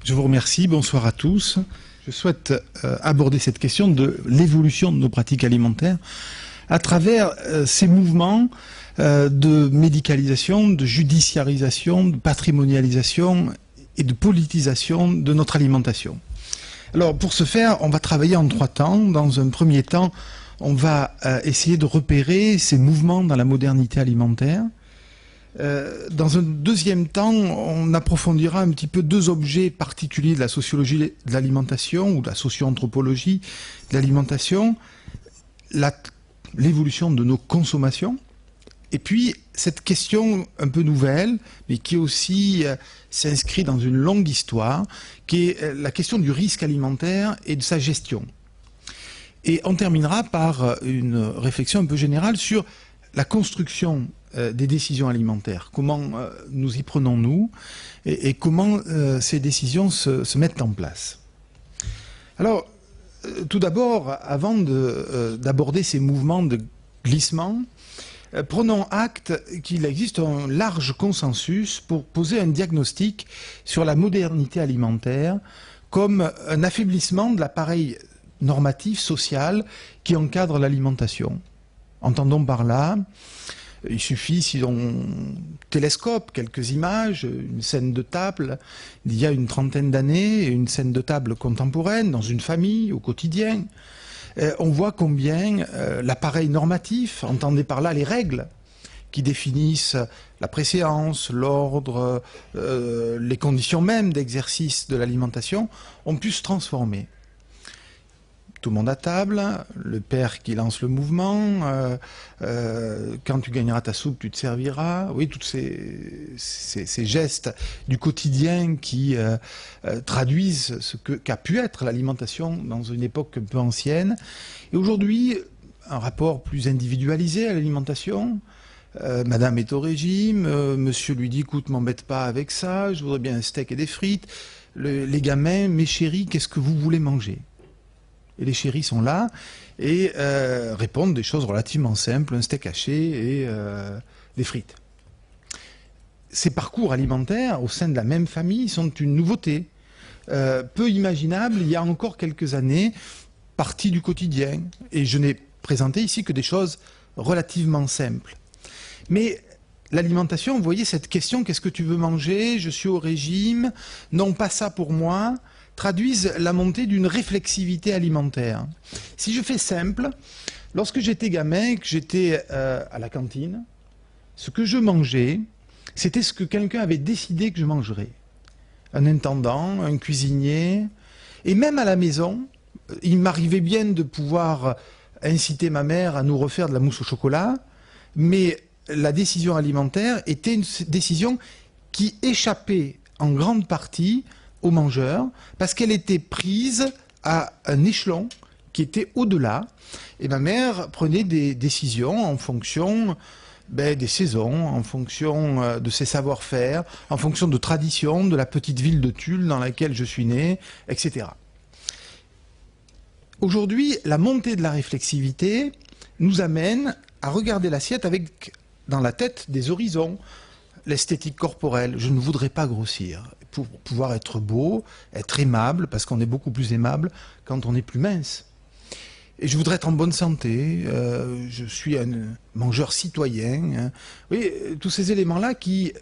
Je vous remercie, bonsoir à tous. Je souhaite aborder cette question de l'évolution de nos pratiques alimentaires à travers ces mouvements de médicalisation, de judiciarisation, de patrimonialisation et de politisation de notre alimentation. Alors pour ce faire, on va travailler en 3 temps. Dans un premier temps, on va essayer de repérer ces mouvements dans la modernité alimentaire. Dans un deuxième temps, on approfondira un petit peu 2 objets particuliers de la sociologie de l'alimentation ou de la socio-anthropologie de l'alimentation, l'évolution de nos consommations, et puis cette question un peu nouvelle, mais qui aussi s'inscrit dans une longue histoire, qui est la question du risque alimentaire et de sa gestion. Et on terminera par une réflexion un peu générale sur la construction des décisions alimentaires. Comment nous y prenons-nous et comment ces décisions se mettent en place. Alors, tout d'abord, avant d'aborder ces mouvements de glissement, prenons acte qu'il existe un large consensus pour poser un diagnostic sur la modernité alimentaire comme un affaiblissement de l'appareil normatif, social, qui encadre l'alimentation. Entendons par là, il suffit, si on télescope quelques images, une scène de table d'il y a une trentaine d'années et une scène de table contemporaine dans une famille au quotidien, on voit combien l'appareil normatif, entendez par là les règles qui définissent la préséance, l'ordre, les conditions même d'exercice de l'alimentation, ont pu se transformer. Tout le monde à table, le père qui lance le mouvement, quand tu gagneras ta soupe, tu te serviras. Oui, tous ces gestes du quotidien qui traduisent ce qu'a pu être l'alimentation dans une époque un peu ancienne. Et aujourd'hui, un rapport plus individualisé à l'alimentation. Madame est au régime, monsieur lui dit, écoute, m'embête pas avec ça, je voudrais bien un steak et des frites. Les gamins, mes chéris, qu'est-ce que vous voulez manger ? Et les chéris sont là et répondent des choses relativement simples, un steak haché et des frites. Ces parcours alimentaires au sein de la même famille sont une nouveauté, peu imaginable il y a encore quelques années, partie du quotidien. Et je n'ai présenté ici que des choses relativement simples. Mais l'alimentation, vous voyez cette question, qu'est-ce que tu veux manger? Je suis au régime, non pas ça pour moi, traduisent la montée d'une réflexivité alimentaire. Si je fais simple, lorsque j'étais gamin, que j'étais à la cantine, ce que je mangeais, c'était ce que quelqu'un avait décidé que je mangerais. Un intendant, un cuisinier, et même à la maison, il m'arrivait bien de pouvoir inciter ma mère à nous refaire de la mousse au chocolat, mais la décision alimentaire était une décision qui échappait en grande partie aux mangeurs, parce qu'elle était prise à un échelon qui était au-delà. Et ma mère prenait des décisions en fonction des saisons, en fonction de ses savoir-faire, en fonction de traditions, de la petite ville de Tulle dans laquelle je suis né, etc. Aujourd'hui, la montée de la réflexivité nous amène à regarder l'assiette avec, dans la tête, des horizons. L'esthétique corporelle, je ne voudrais pas grossir. Pour pouvoir être beau, être aimable, parce qu'on est beaucoup plus aimable quand on est plus mince. Et je voudrais être en bonne santé, je suis un mangeur citoyen. Hein. Oui, tous ces éléments-là qui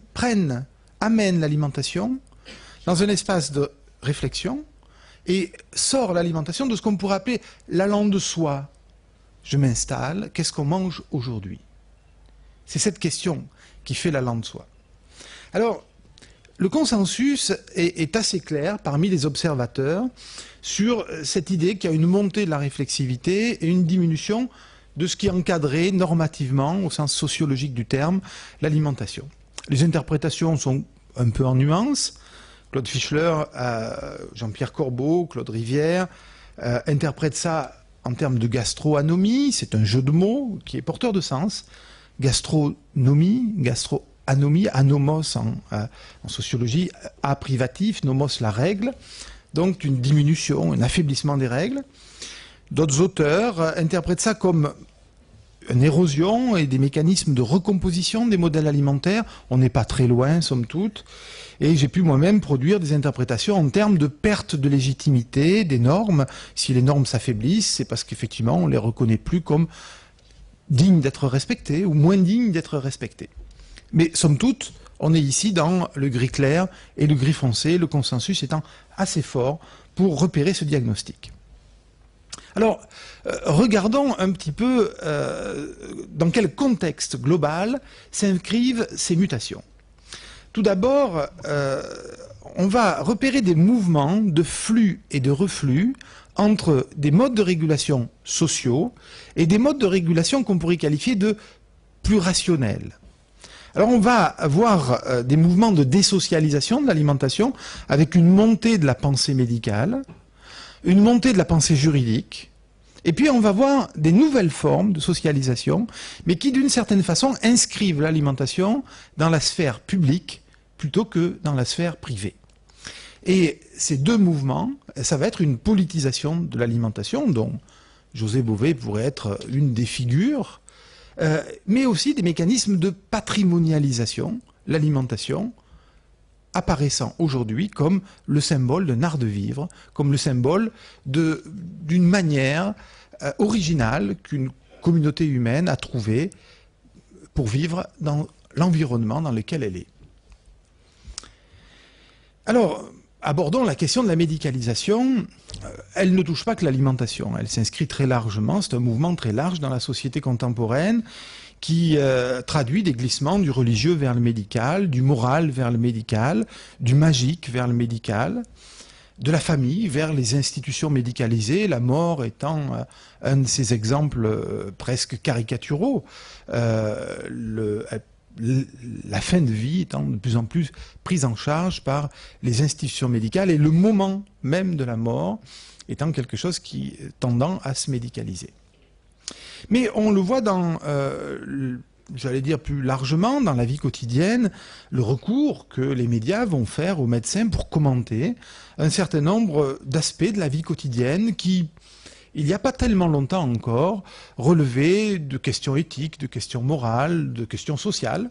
amènent l'alimentation dans un espace de réflexion et sort l'alimentation de ce qu'on pourrait appeler l'allant de soi. Je m'installe, qu'est-ce qu'on mange aujourd'hui? C'est cette question qui fait l'allant de soi. Alors, le consensus est assez clair parmi les observateurs sur cette idée qu'il y a une montée de la réflexivité et une diminution de ce qui encadrait normativement, au sens sociologique du terme, l'alimentation. Les interprétations sont un peu en nuances. Claude Fischler, Jean-Pierre Corbeau, Claude Rivière interprètent ça en termes de gastroanomie. C'est un jeu de mots qui est porteur de sens. Gastronomie, anomie, anomos en sociologie, a privatif, nomos la règle, donc une diminution, un affaiblissement des règles. D'autres auteurs interprètent ça comme une érosion et des mécanismes de recomposition des modèles alimentaires. On n'est pas très loin, somme toute. Et j'ai pu moi-même produire des interprétations en termes de perte de légitimité des normes. Si les normes s'affaiblissent, c'est parce qu'effectivement, on ne les reconnaît plus comme dignes d'être respectées ou moins dignes d'être respectées. Mais somme toute, on est ici dans le gris clair et le gris foncé, le consensus étant assez fort pour repérer ce diagnostic. Alors, regardons un petit peu dans quel contexte global s'inscrivent ces mutations. Tout d'abord, on va repérer des mouvements de flux et de reflux entre des modes de régulation sociaux et des modes de régulation qu'on pourrait qualifier de plus rationnels. Alors on va avoir des mouvements de désocialisation de l'alimentation avec une montée de la pensée médicale, une montée de la pensée juridique, et puis on va voir des nouvelles formes de socialisation, mais qui d'une certaine façon inscrivent l'alimentation dans la sphère publique plutôt que dans la sphère privée. Et ces deux mouvements, ça va être une politisation de l'alimentation, dont José Bové pourrait être une des figures, mais aussi des mécanismes de patrimonialisation, l'alimentation apparaissant aujourd'hui comme le symbole d'un art de vivre, comme le symbole d'une manière originale qu'une communauté humaine a trouvée pour vivre dans l'environnement dans lequel elle est. Alors, abordons la question de la médicalisation. Elle ne touche pas que l'alimentation, elle s'inscrit très largement, c'est un mouvement très large dans la société contemporaine qui traduit des glissements du religieux vers le médical, du moral vers le médical, du magique vers le médical, de la famille vers les institutions médicalisées, la mort étant un de ces exemples presque caricaturaux, la fin de vie étant de plus en plus prise en charge par les institutions médicales et le moment même de la mort étant quelque chose qui tendant à se médicaliser. Mais on le voit dans, j'allais dire plus largement, dans la vie quotidienne, le recours que les médias vont faire aux médecins pour commenter un certain nombre d'aspects de la vie quotidienne qui, il n'y a pas tellement longtemps encore, relevaient de questions éthiques, de questions morales, de questions sociales,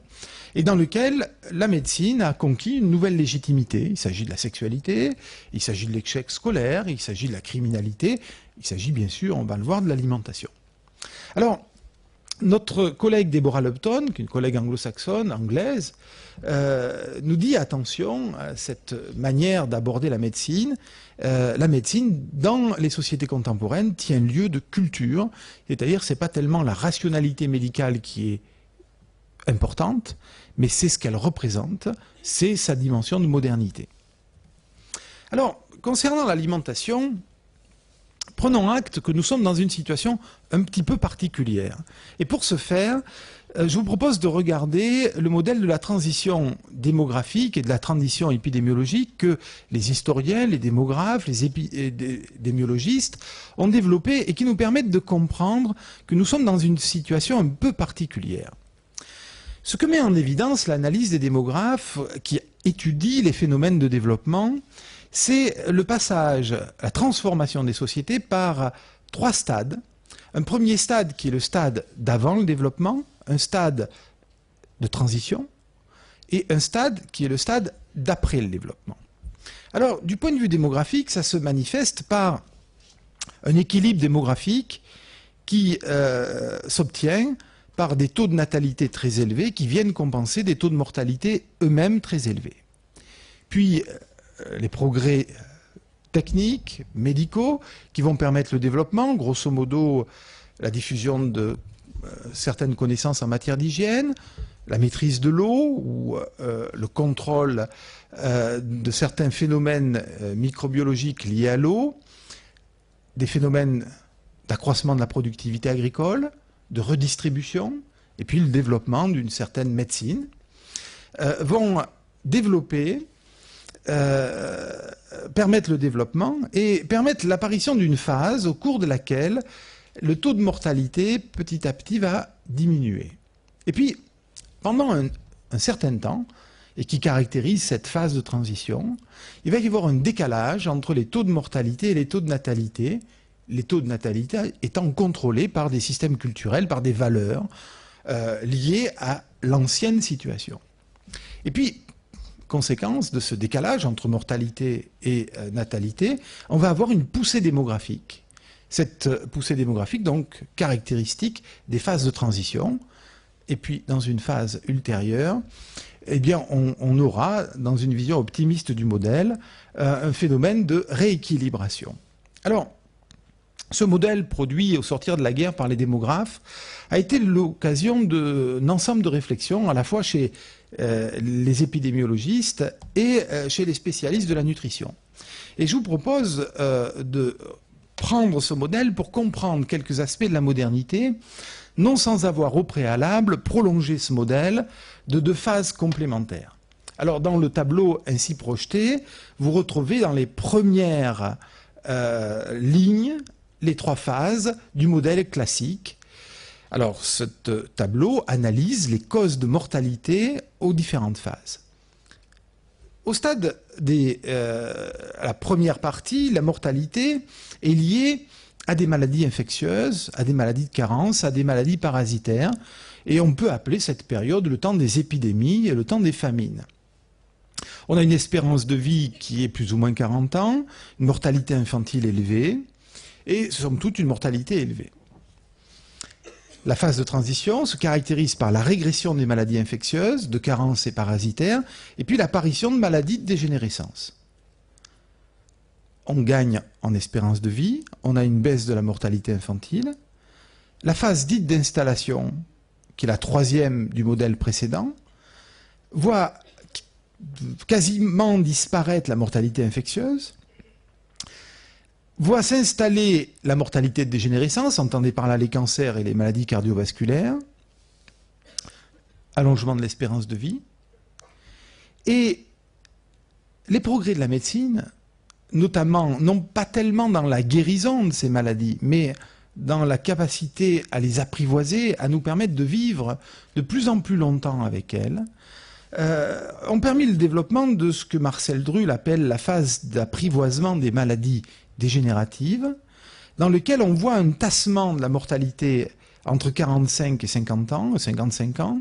et dans lequel la médecine a conquis une nouvelle légitimité. Il s'agit de la sexualité, il s'agit de l'échec scolaire, il s'agit de la criminalité, il s'agit bien sûr, on va le voir, de l'alimentation. Alors, notre collègue Deborah Lupton, qui est une collègue anglo-saxonne, anglaise, nous dit attention à cette manière d'aborder la médecine. La médecine, dans les sociétés contemporaines, tient lieu de culture, c'est-à-dire c'est pas tellement la rationalité médicale qui est importante, mais c'est ce qu'elle représente, c'est sa dimension de modernité. Alors, concernant l'alimentation, prenons acte que nous sommes dans une situation un petit peu particulière. Et pour ce faire, je vous propose de regarder le modèle de la transition démographique et de la transition épidémiologique que les historiens, les démographes, les épidémiologistes ont développé et qui nous permettent de comprendre que nous sommes dans une situation un peu particulière. Ce que met en évidence l'analyse des démographes qui étudient les phénomènes de développement, c'est le passage, la transformation des sociétés par trois stades. Un premier stade qui est le stade d'avant le développement, un stade de transition et un stade qui est le stade d'après le développement. Alors, du point de vue démographique, ça se manifeste par un équilibre démographique qui s'obtient par des taux de natalité très élevés qui viennent compenser des taux de mortalité eux-mêmes très élevés. Puis, les progrès techniques, médicaux, qui vont permettre le développement, grosso modo la diffusion de certaines connaissances en matière d'hygiène, la maîtrise de l'eau ou le contrôle de certains phénomènes microbiologiques liés à l'eau, des phénomènes d'accroissement de la productivité agricole, de redistribution, et puis le développement d'une certaine médecine, vont développer permettre le développement et permettre l'apparition d'une phase au cours de laquelle le taux de mortalité petit à petit va diminuer. Et puis, pendant un certain temps, et qui caractérise cette phase de transition, il va y avoir un décalage entre les taux de mortalité et les taux de natalité les taux de natalité étant contrôlés par des systèmes culturels, par des valeurs liées à l'ancienne situation. Et puis, conséquence de ce décalage entre mortalité et natalité, on va avoir une poussée démographique. Cette poussée démographique, donc, caractéristique des phases de transition. Et puis, dans une phase ultérieure, eh bien, on aura, dans une vision optimiste du modèle, un phénomène de rééquilibration. Alors, ce modèle produit au sortir de la guerre par les démographes a été l'occasion d'un ensemble de réflexions, à la fois chez les épidémiologistes et chez les spécialistes de la nutrition. Et je vous propose de prendre ce modèle pour comprendre quelques aspects de la modernité, non sans avoir au préalable prolongé ce modèle de 2 phases complémentaires. Alors, dans le tableau ainsi projeté, vous retrouvez dans les premières lignes les 3 phases du modèle classique. Alors, ce tableau analyse les causes de mortalité aux différentes phases. Au stade à la première partie, la mortalité est liée à des maladies infectieuses, à des maladies de carence, à des maladies parasitaires, et on peut appeler cette période le temps des épidémies et le temps des famines. On a une espérance de vie qui est plus ou moins 40 ans, une mortalité infantile élevée, et somme toute une mortalité élevée. La phase de transition se caractérise par la régression des maladies infectieuses, de carence et parasitaires, et puis l'apparition de maladies de dégénérescence. On gagne en espérance de vie, on a une baisse de la mortalité infantile. La phase dite d'installation, qui est la 3e du modèle précédent, voit quasiment disparaître la mortalité infectieuse, voit s'installer la mortalité de dégénérescence, entendez par là les cancers et les maladies cardiovasculaires, allongement de l'espérance de vie, et les progrès de la médecine, notamment, non pas tellement dans la guérison de ces maladies, mais dans la capacité à les apprivoiser, à nous permettre de vivre de plus en plus longtemps avec elles, ont permis le développement de ce que Marcel Drul appelle la phase d'apprivoisement des maladies dégénératives, dans lequel on voit un tassement de la mortalité entre 45 et 50 ans, 55 ans,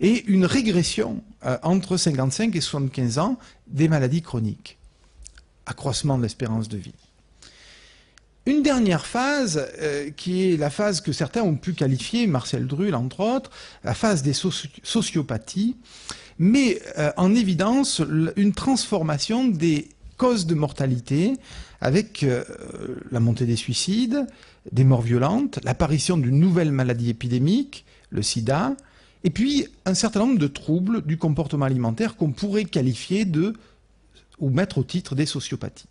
et une régression entre 55 et 75 ans des maladies chroniques. Accroissement de l'espérance de vie. Une dernière phase, qui est la phase que certains ont pu qualifier, Marcel Drul entre autres, la phase des sociopathies, met en évidence une transformation des causes de mortalité avec la montée des suicides, des morts violentes, l'apparition d'une nouvelle maladie épidémique, le sida, et puis un certain nombre de troubles du comportement alimentaire qu'on pourrait qualifier ou mettre au titre des sociopathies.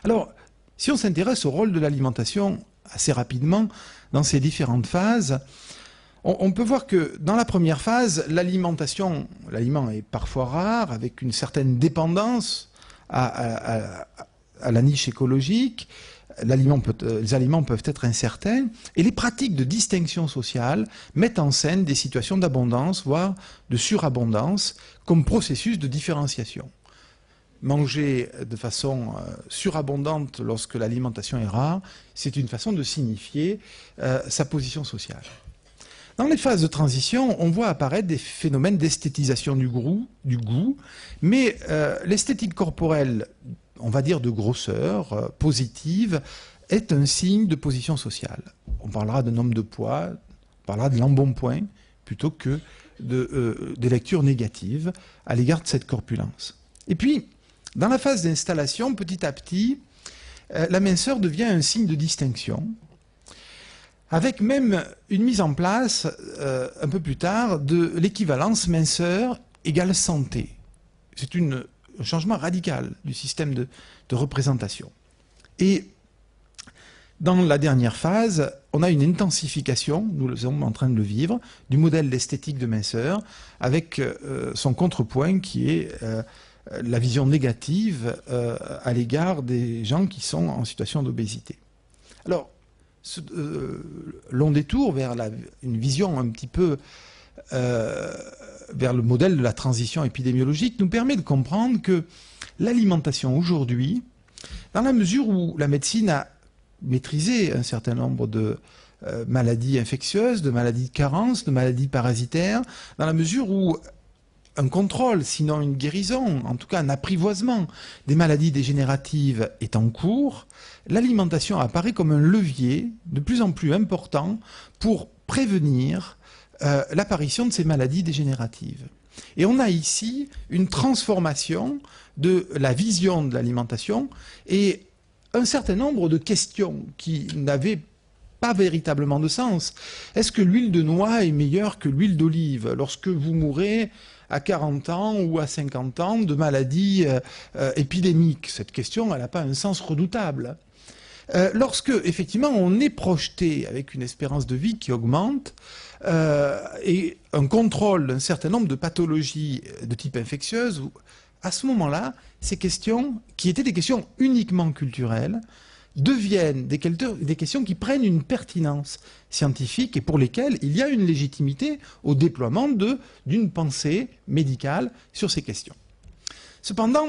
Alors, si on s'intéresse au rôle de l'alimentation assez rapidement dans ces différentes phases, on peut voir que dans la première phase, l'aliment est parfois rare, avec une certaine dépendance à la niche écologique, les aliments peuvent être incertains, et les pratiques de distinction sociale mettent en scène des situations d'abondance, voire de surabondance, comme processus de différenciation. Manger de façon surabondante lorsque l'alimentation est rare, c'est une façon de signifier sa position sociale. Dans les phases de transition, on voit apparaître des phénomènes d'esthétisation du goût, mais l'esthétique corporelle, on va dire de grosseur, positive, est un signe de position sociale. On parlera d'un homme de poids, on parlera de l'embonpoint, plutôt que des lectures négatives à l'égard de cette corpulence. Et puis, dans la phase d'installation, petit à petit, la minceur devient un signe de distinction, avec même une mise en place, un peu plus tard, de l'équivalence minceur égale santé. C'est un changement radical du système de représentation. Et dans la dernière phase, on a une intensification, nous sommes en train de le vivre, du modèle d'esthétique de minceur, avec son contrepoint qui est la vision négative à l'égard des gens qui sont en situation d'obésité. Alors, ce long détour vers une vision un petit peu vers le modèle de la transition épidémiologique nous permet de comprendre que l'alimentation aujourd'hui, dans la mesure où la médecine a maîtriser un certain nombre de maladies infectieuses, de maladies de carence, de maladies parasitaires, dans la mesure où un contrôle, sinon une guérison, en tout cas un apprivoisement des maladies dégénératives est en cours, l'alimentation apparaît comme un levier de plus en plus important pour prévenir l'apparition de ces maladies dégénératives. Et on a ici une transformation de la vision de l'alimentation et un certain nombre de questions qui n'avaient pas véritablement de sens. Est-ce que l'huile de noix est meilleure que l'huile d'olive lorsque vous mourrez à 40 ans ou à 50 ans de maladies épidémiques? Cette question, elle n'a pas un sens redoutable. Lorsque, effectivement, on est projeté avec une espérance de vie qui augmente et un contrôle d'un certain nombre de pathologies de type infectieuse, à ce moment-là, ces questions, qui étaient des questions uniquement culturelles, deviennent des questions qui prennent une pertinence scientifique et pour lesquelles il y a une légitimité au déploiement d'une pensée médicale sur ces questions. Cependant,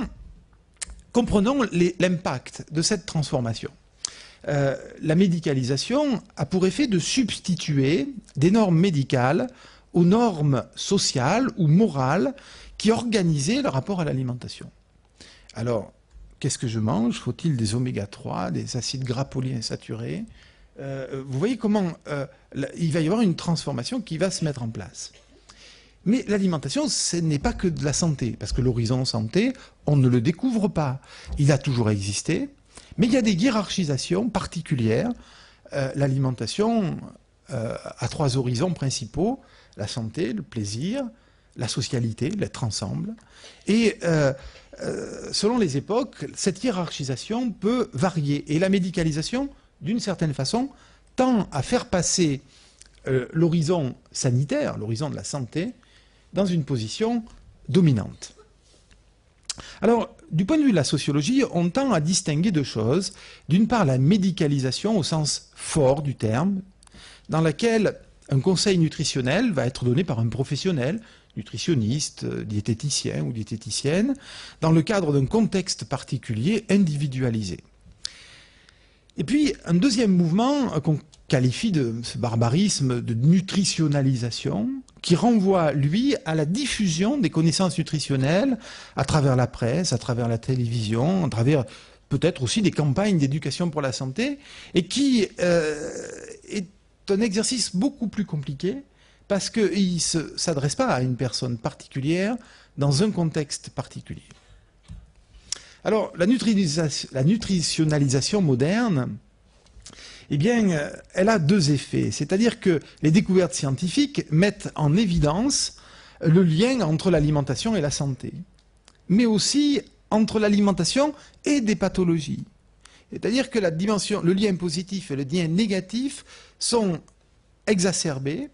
comprenons l'impact de cette transformation. La médicalisation a pour effet de substituer des normes médicales aux normes sociales ou morales qui organisaient le rapport à l'alimentation. Alors, qu'est-ce que je mange? Faut-il des oméga 3, des acides gras polyinsaturés? Vous voyez comment il va y avoir une transformation qui va se mettre en place. Mais l'alimentation, ce n'est pas que de la santé, parce que l'horizon santé, on ne le découvre pas. Il a toujours existé, mais il y a des hiérarchisations particulières. L'alimentation a 3 horizons principaux: la santé, le plaisir, la socialité, l'être ensemble. Et selon les époques, cette hiérarchisation peut varier. Et la médicalisation, d'une certaine façon, tend à faire passer l'horizon sanitaire, l'horizon de la santé, dans une position dominante. Alors, du point de vue de la sociologie, on tend à distinguer 2 choses. D'une part, la médicalisation au sens fort du terme, dans laquelle un conseil nutritionnel va être donné par un professionnel, nutritionniste, diététicien ou diététicienne, dans le cadre d'un contexte particulier individualisé. Et puis, un deuxième mouvement qu'on qualifie de ce barbarisme de nutritionnalisation, qui renvoie, lui, à la diffusion des connaissances nutritionnelles à travers la presse, à travers la télévision, à travers peut-être aussi des campagnes d'éducation pour la santé, et qui est un exercice beaucoup plus compliqué, parce qu'il ne s'adresse pas à une personne particulière dans un contexte particulier. Alors, la nutritionnalisation moderne, eh bien, elle a 2 effets. C'est-à-dire que les découvertes scientifiques mettent en évidence le lien entre l'alimentation et la santé, mais aussi entre l'alimentation et des pathologies. C'est-à-dire que le lien positif et le lien négatif sont exacerbés.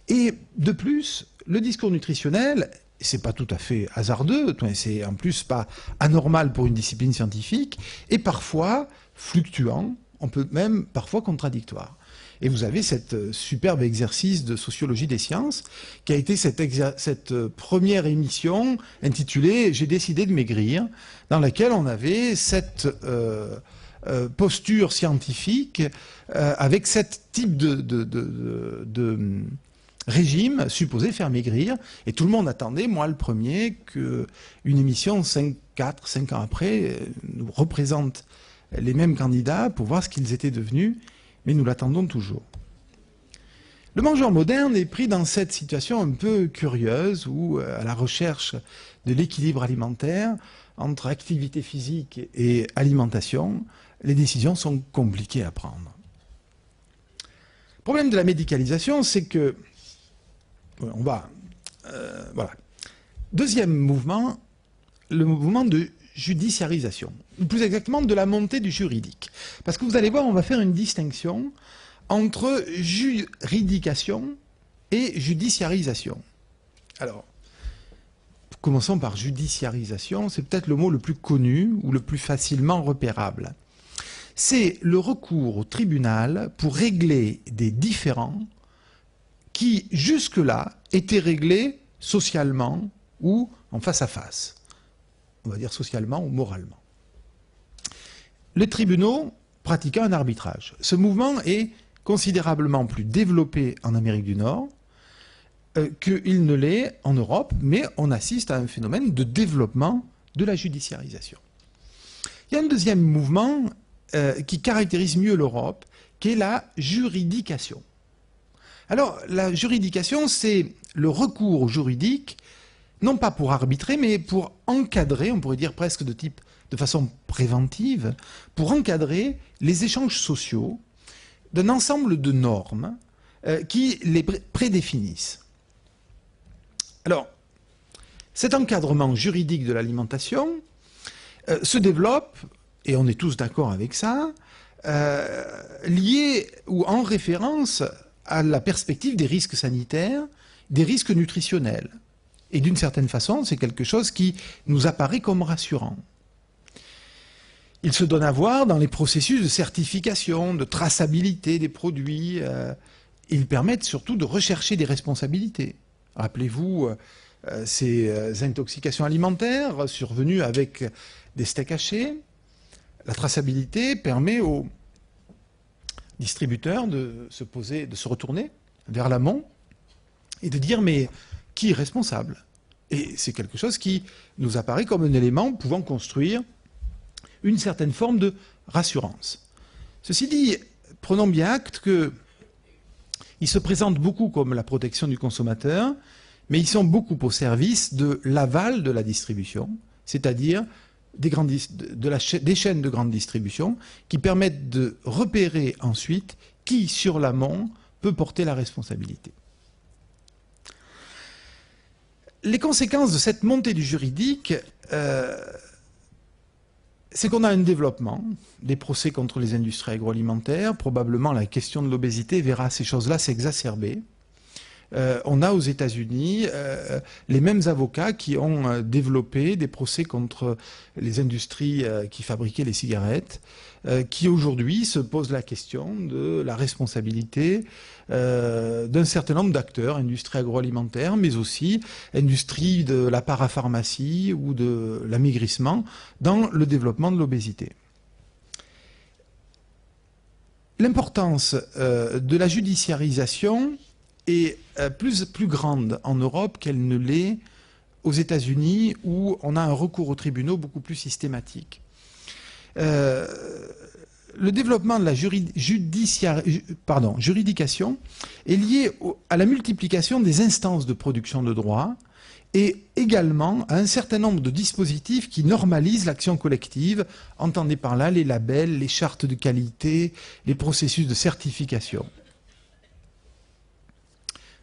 Et de plus, le discours nutritionnel, c'est pas tout à fait hasardeux, c'est en plus pas anormal pour une discipline scientifique, est parfois fluctuant, on peut même parfois contradictoire. Et vous avez cet superbe exercice de sociologie des sciences qui a été cette première émission intitulée « J'ai décidé de maigrir », dans laquelle on avait cette posture scientifique avec cet type de régime supposé faire maigrir, et tout le monde attendait, moi le premier, qu'une émission 5 ans après nous représente les mêmes candidats pour voir ce qu'ils étaient devenus, mais nous l'attendons toujours. Le mangeur moderne est pris dans cette situation un peu curieuse où, à la recherche de l'équilibre alimentaire entre activité physique et alimentation, les décisions sont compliquées à prendre. Le problème de la médicalisation, c'est que voilà. Deuxième mouvement, le mouvement de judiciarisation, ou plus exactement de la montée du juridique. Parce que vous allez voir, on va faire une distinction entre juridication et judiciarisation. Alors, commençons par judiciarisation, c'est peut-être le mot le plus connu ou le plus facilement repérable. C'est le recours au tribunal pour régler des différends qui, jusque-là, étaient réglés socialement ou en face à face. On va dire socialement ou moralement. Les tribunaux pratiquant un arbitrage. Ce mouvement est considérablement plus développé en Amérique du Nord qu'il ne l'est en Europe, mais on assiste à un phénomène de développement de la judiciarisation. Il y a un deuxième mouvement qui caractérise mieux l'Europe, qui est la juridication. Alors, la juridication, c'est le recours juridique, non pas pour arbitrer, mais pour encadrer, on pourrait dire presque de façon préventive, pour encadrer les échanges sociaux d'un ensemble de normes qui les prédéfinissent. Alors, cet encadrement juridique de l'alimentation se développe, et on est tous d'accord avec ça, lié ou en référence à la perspective des risques sanitaires, des risques nutritionnels. Et d'une certaine façon, c'est quelque chose qui nous apparaît comme rassurant. Il se donne à voir dans les processus de certification, de traçabilité des produits. Ils permettent surtout de rechercher des responsabilités. Rappelez-vous ces intoxications alimentaires survenues avec des steaks hachés. La traçabilité permet aux distributeurs de se retourner vers l'amont et de dire mais qui est responsable? Et c'est quelque chose qui nous apparaît comme un élément pouvant construire une certaine forme de rassurance. Ceci dit, prenons bien acte qu'ils se présentent beaucoup comme la protection du consommateur, mais ils sont beaucoup au service de l'aval de la distribution, c'est-à-dire des chaînes de grande distribution qui permettent de repérer ensuite qui, sur l'amont, peut porter la responsabilité. Les conséquences de cette montée du juridique, c'est qu'on a un développement des procès contre les industries agroalimentaires. Probablement la question de l'obésité verra ces choses-là s'exacerber. On a aux États-Unis les mêmes avocats qui ont développé des procès contre les industries qui fabriquaient les cigarettes, qui aujourd'hui se posent la question de la responsabilité d'un certain nombre d'acteurs, industrie agroalimentaire, mais aussi industrie de la parapharmacie ou de l'amaigrissement, dans le développement de l'obésité. L'importance de la judiciarisation est plus grande en Europe qu'elle ne l'est aux États-Unis, où on a un recours aux tribunaux beaucoup plus systématique. Le développement de la juridication est lié à la multiplication des instances de production de droit et également à un certain nombre de dispositifs qui normalisent l'action collective. Entendez par là les labels, les chartes de qualité, les processus de certification.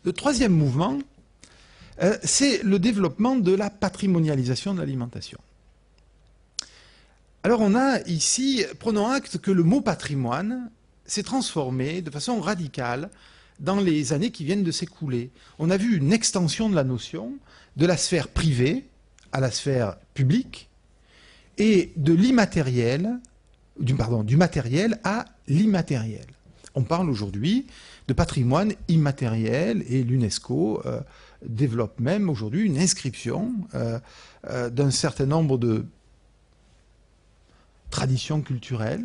Le troisième mouvement, c'est le développement de la patrimonialisation de l'alimentation. Alors on a ici, prenons acte que le mot patrimoine s'est transformé de façon radicale dans les années qui viennent de s'écouler. On a vu une extension de la notion de la sphère privée à la sphère publique et de l'immatériel, du matériel à l'immatériel. On parle aujourd'hui de patrimoine immatériel et l'UNESCO développe même aujourd'hui une inscription d'un certain nombre de traditions culturelles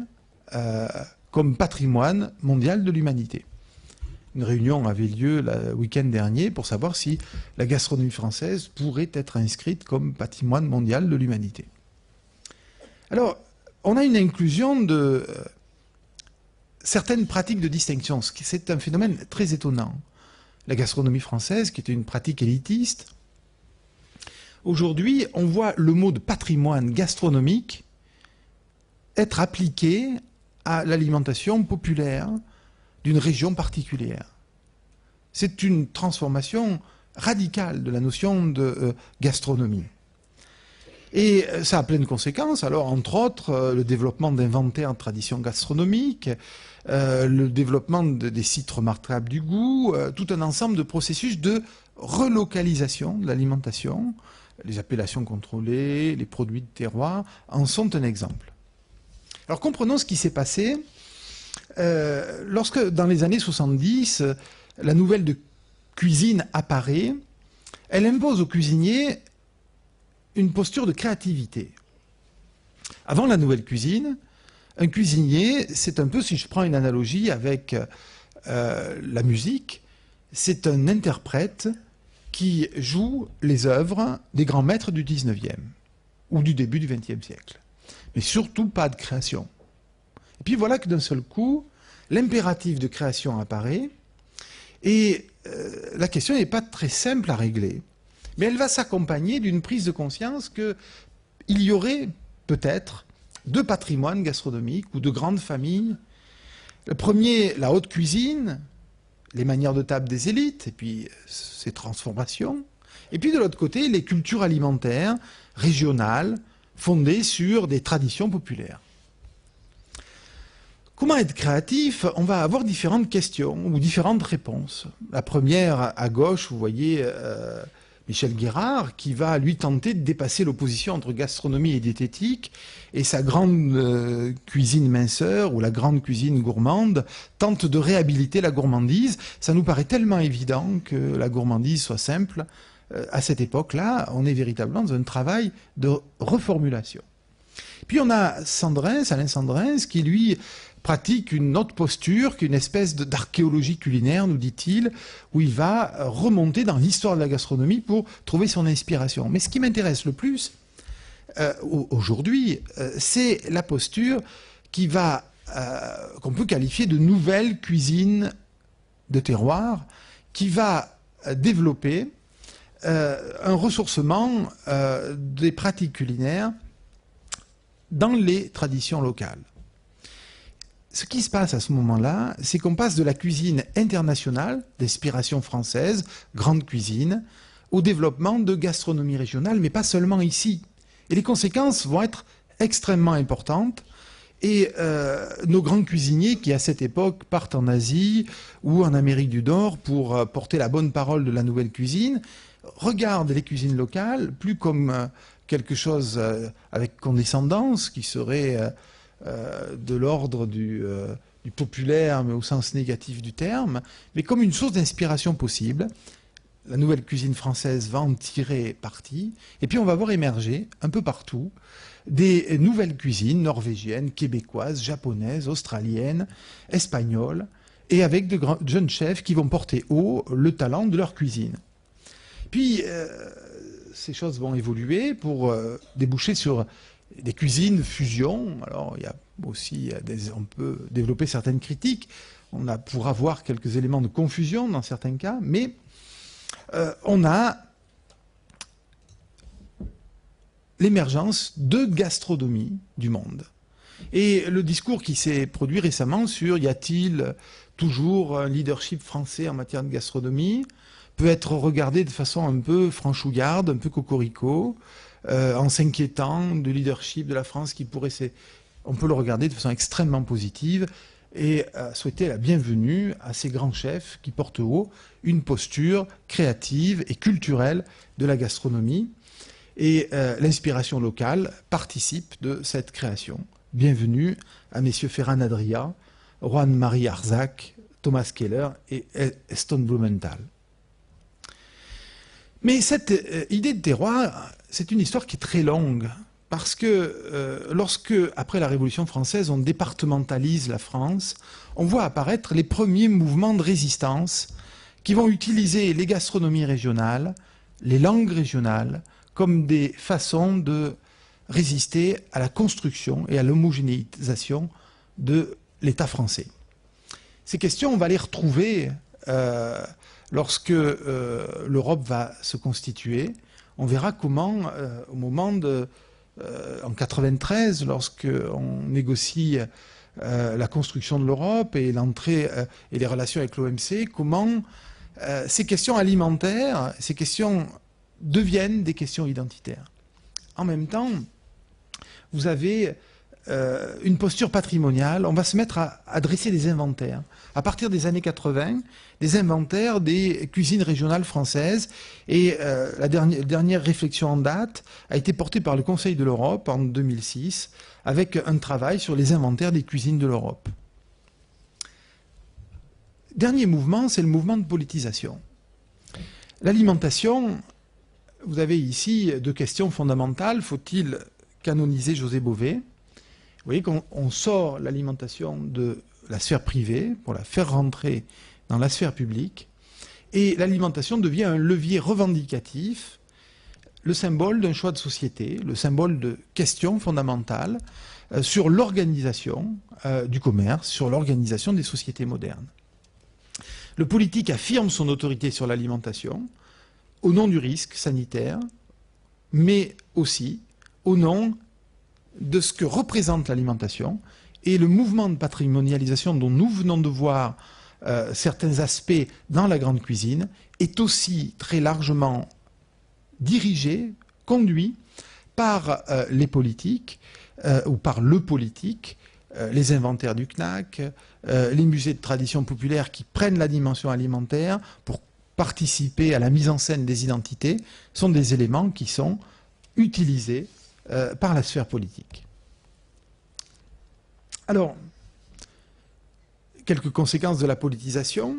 comme patrimoine mondial de l'humanité. Une réunion avait lieu le week-end dernier pour savoir si la gastronomie française pourrait être inscrite comme patrimoine mondial de l'humanité. Alors, on a une inclusion de certaines pratiques de distinction. C'est un phénomène très étonnant. La gastronomie française, qui était une pratique élitiste, aujourd'hui, on voit le mot de patrimoine gastronomique être appliqué à l'alimentation populaire d'une région particulière. C'est une transformation radicale de la notion de gastronomie. Et ça a plein de conséquences. Alors, entre autres, le développement d'inventaires de traditions gastronomiques, le développement des sites remarquables du goût, tout un ensemble de processus de relocalisation de l'alimentation. Les appellations contrôlées, les produits de terroir en sont un exemple. Alors, comprenons ce qui s'est passé lorsque, dans les années 70, la nouvelle de cuisine apparaît. Elle impose aux cuisiniers une posture de créativité. Avant la nouvelle cuisine, Un cuisinier, c'est un peu, si je prends une analogie avec la musique, c'est un interprète qui joue les œuvres des grands maîtres du 19e ou du début du 20e siècle. Mais surtout pas de création. Et puis voilà que d'un seul coup, l'impératif de création apparaît et la question n'est pas très simple à régler. Mais elle va s'accompagner d'une prise de conscience qu'il y aurait peut-être deux patrimoines gastronomiques ou de grandes familles. Le premier, la haute cuisine, les manières de table des élites, et puis ces transformations. Et puis de l'autre côté, les cultures alimentaires régionales, fondées sur des traditions populaires. Comment être créatif? On va avoir différentes questions ou différentes réponses. La première, à gauche, vous voyez Michel Guérard, qui va lui tenter de dépasser l'opposition entre gastronomie et diététique, et sa grande cuisine minceur ou la grande cuisine gourmande tente de réhabiliter la gourmandise. Ça nous paraît tellement évident que la gourmandise soit simple. À cette époque-là, on est véritablement dans un travail de reformulation. Puis on a Alain Sandrins, qui lui pratique une autre posture, qu'une espèce d'archéologie culinaire, nous dit-il, où il va remonter dans l'histoire de la gastronomie pour trouver son inspiration. Mais ce qui m'intéresse le plus, aujourd'hui, c'est la posture qu'on peut qualifier de nouvelle cuisine de terroir, qui va développer un ressourcement des pratiques culinaires dans les traditions locales. Ce qui se passe à ce moment-là, c'est qu'on passe de la cuisine internationale, d'inspiration française, grande cuisine, au développement de gastronomie régionale, mais pas seulement ici. Et les conséquences vont être extrêmement importantes. Et nos grands cuisiniers qui, à cette époque, partent en Asie ou en Amérique du Nord pour porter la bonne parole de la nouvelle cuisine, regardent les cuisines locales plus comme quelque chose avec condescendance, qui serait de l'ordre du populaire, mais au sens négatif du terme, mais comme une source d'inspiration possible. La nouvelle cuisine française va en tirer parti, et puis on va voir émerger un peu partout des nouvelles cuisines norvégiennes, québécoises, japonaises, australiennes, espagnoles, et avec de jeunes chefs qui vont porter haut le talent de leur cuisine. Puis ces choses vont évoluer pour déboucher sur des cuisines fusion. Alors il y a aussi on peut développer certaines critiques. On pourra voir quelques éléments de confusion dans certains cas, mais on a l'émergence de gastronomie du monde. Et le discours qui s'est produit récemment sur y a-t-il toujours un leadership français en matière de gastronomie peut être regardé de façon un peu franchouillarde, un peu cocorico, en s'inquiétant du leadership de la France qui pourrait... On peut le regarder de façon extrêmement positive et souhaiter la bienvenue à ces grands chefs qui portent haut une posture créative et culturelle de la gastronomie. Et l'inspiration locale participe de cette création. Bienvenue à messieurs Ferran Adria, Juan-Marie Arzac, Thomas Keller et Eston Blumenthal. Mais cette idée de terroir, c'est une histoire qui est très longue. Parce que lorsque, après la Révolution française, on départementalise la France, on voit apparaître les premiers mouvements de résistance qui vont utiliser les gastronomies régionales, les langues régionales, comme des façons de résister à la construction et à l'homogénéisation de l'État français. Ces questions, on va les retrouver lorsque l'Europe va se constituer. On verra comment, au moment de... en 93, lorsqu'on négocie la construction de l'Europe et l'entrée et les relations avec l'OMC, comment ces questions alimentaires, ces questions deviennent des questions identitaires. En même temps, vous avez une posture patrimoniale. On va se mettre à dresser des inventaires. À partir des années 80, des inventaires des cuisines régionales françaises. Et la dernière réflexion en date a été portée par le Conseil de l'Europe en 2006, avec un travail sur les inventaires des cuisines de l'Europe. Dernier mouvement, c'est le mouvement de politisation. L'alimentation, vous avez ici deux questions fondamentales. Faut-il canoniser José Bové? Vous voyez qu'on sort l'alimentation de la sphère privée pour la faire rentrer dans la sphère publique, et l'alimentation devient un levier revendicatif, le symbole d'un choix de société, le symbole de questions fondamentales sur l'organisation du commerce, sur l'organisation des sociétés modernes. Le politique affirme son autorité sur l'alimentation au nom du risque sanitaire, mais aussi au nom de ce que représente l'alimentation, et le mouvement de patrimonialisation dont nous venons de voir certains aspects dans la grande cuisine est aussi très largement dirigé, conduit par les politiques ou par le politique, les inventaires du CNAC, les musées de tradition populaire qui prennent la dimension alimentaire pour participer à la mise en scène des identités, sont des éléments qui sont utilisés par la sphère politique. Alors, quelques conséquences de la politisation.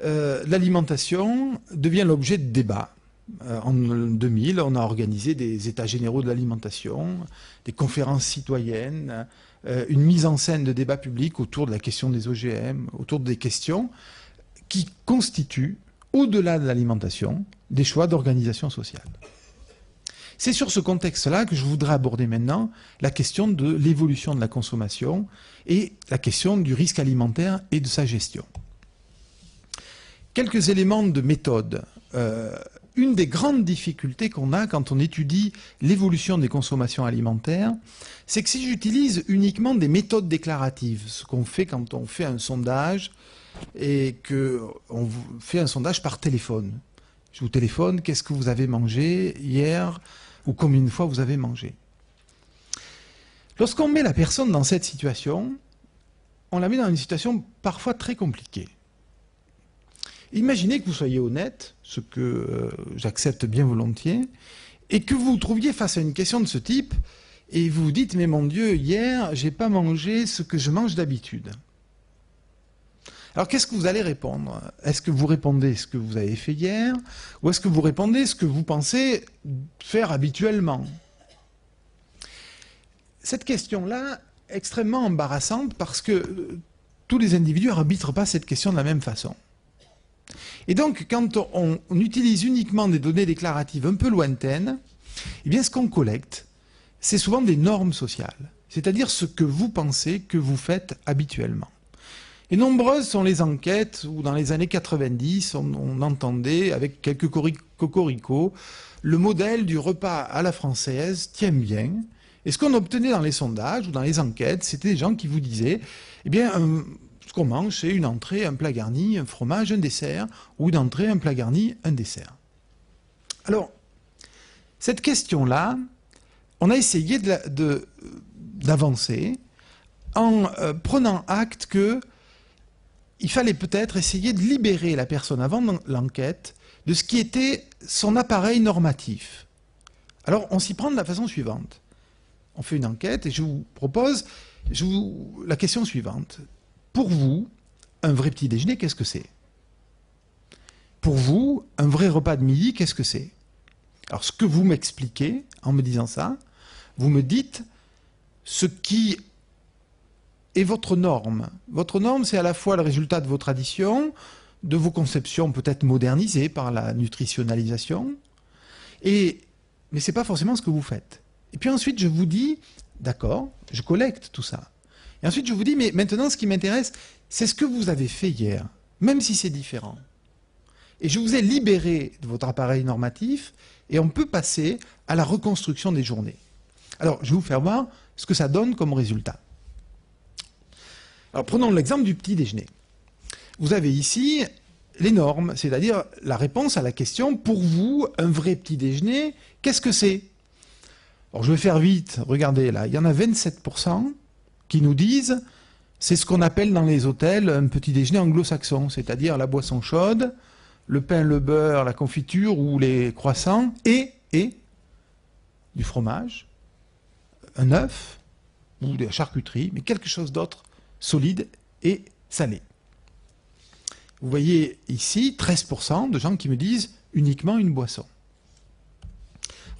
L'alimentation devient l'objet de débats. En 2000, on a organisé des états généraux de l'alimentation, des conférences citoyennes, une mise en scène de débats publics autour de la question des OGM, autour des questions qui constituent, au-delà de l'alimentation, des choix d'organisation sociale. C'est sur ce contexte-là que je voudrais aborder maintenant la question de l'évolution de la consommation et la question du risque alimentaire et de sa gestion. Quelques éléments de méthode. Une des grandes difficultés qu'on a quand on étudie l'évolution des consommations alimentaires, c'est que si j'utilise uniquement des méthodes déclaratives, ce qu'on fait quand on fait un sondage et qu'on fait un sondage par téléphone. Je vous téléphone, qu'est-ce que vous avez mangé hier ou combien de fois vous avez mangé. Lorsqu'on met la personne dans cette situation, on la met dans une situation parfois très compliquée. Imaginez que vous soyez honnête, ce que j'accepte bien volontiers, et que vous vous trouviez face à une question de ce type, et vous vous dites, mais mon Dieu, hier, j'ai pas mangé ce que je mange d'habitude. Alors qu'est-ce que vous allez répondre? Est-ce que vous répondez ce que vous avez fait hier, ou est-ce que vous répondez ce que vous pensez faire habituellement? Cette question-là est extrêmement embarrassante parce que tous les individus n'arbitrent pas cette question de la même façon. Et donc, quand on utilise uniquement des données déclaratives un peu lointaines, eh bien, ce qu'on collecte, c'est souvent des normes sociales, c'est-à-dire ce que vous pensez que vous faites habituellement. Et nombreuses sont les enquêtes où, dans les années 90, on entendait, avec quelques cocoricots, le modèle du repas à la française tient bien. Et ce qu'on obtenait dans les sondages ou dans les enquêtes, c'était des gens qui vous disaient, eh bien, ce qu'on mange, c'est une entrée, un plat garni, un fromage, un dessert, ou une entrée, un plat garni, un dessert. Alors, cette question-là, on a essayé d'avancer en prenant acte qu'il fallait peut-être essayer de libérer la personne avant l'enquête de ce qui était son appareil normatif. Alors, on s'y prend de la façon suivante. On fait une enquête et je vous propose la question suivante. Pour vous, un vrai petit déjeuner, qu'est-ce que c'est? Pour vous, un vrai repas de midi, qu'est-ce que c'est? Alors, ce que vous m'expliquez en me disant ça, vous me dites ce qui est votre norme. Votre norme, c'est à la fois le résultat de vos traditions, de vos conceptions peut-être modernisées par la nutritionnalisation, mais ce n'est pas forcément ce que vous faites. Et puis ensuite, je vous dis, d'accord, je collecte tout ça. Et ensuite, je vous dis, mais maintenant, ce qui m'intéresse, c'est ce que vous avez fait hier, même si c'est différent. Et je vous ai libéré de votre appareil normatif, et on peut passer à la reconstruction des journées. Alors, je vais vous faire voir ce que ça donne comme résultat. Alors, prenons l'exemple du petit déjeuner. Vous avez ici les normes, c'est-à-dire la réponse à la question, pour vous, un vrai petit déjeuner, qu'est-ce que c'est? Alors, je vais faire vite, regardez là, il y en a 27% qui nous disent, c'est ce qu'on appelle dans les hôtels un petit déjeuner anglo-saxon, c'est-à-dire la boisson chaude, le pain, le beurre, la confiture ou les croissants, et du fromage, un œuf, ou de la charcuterie, mais quelque chose d'autre, solide et salé. Vous voyez ici 13% de gens qui me disent uniquement une boisson.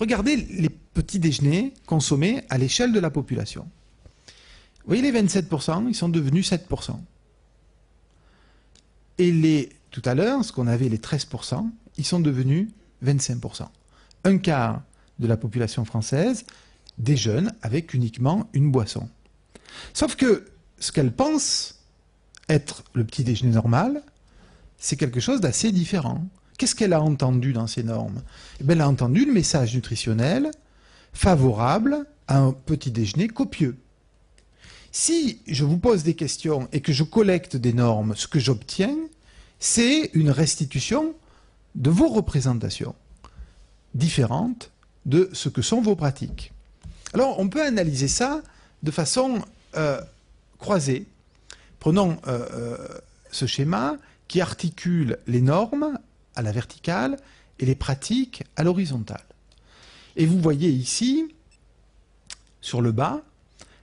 Regardez les petits déjeuners consommés à l'échelle de la population. Vous voyez les 27%, ils sont devenus 7%. Et tout à l'heure, ce qu'on avait les 13%, ils sont devenus 25%. Un quart de la population française déjeune avec uniquement une boisson. Sauf que ce qu'elle pense être le petit déjeuner normal, c'est quelque chose d'assez différent. Qu'est-ce qu'elle a entendu dans ces normes? Eh bien, elle a entendu le message nutritionnel favorable à un petit déjeuner copieux. Si je vous pose des questions et que je collecte des normes, ce que j'obtiens, c'est une restitution de vos représentations, différentes de ce que sont vos pratiques. Alors, on peut analyser ça de façon croisée. Prenons ce schéma qui articule les normes à la verticale et les pratiques à l'horizontale. Et vous voyez ici, sur le bas,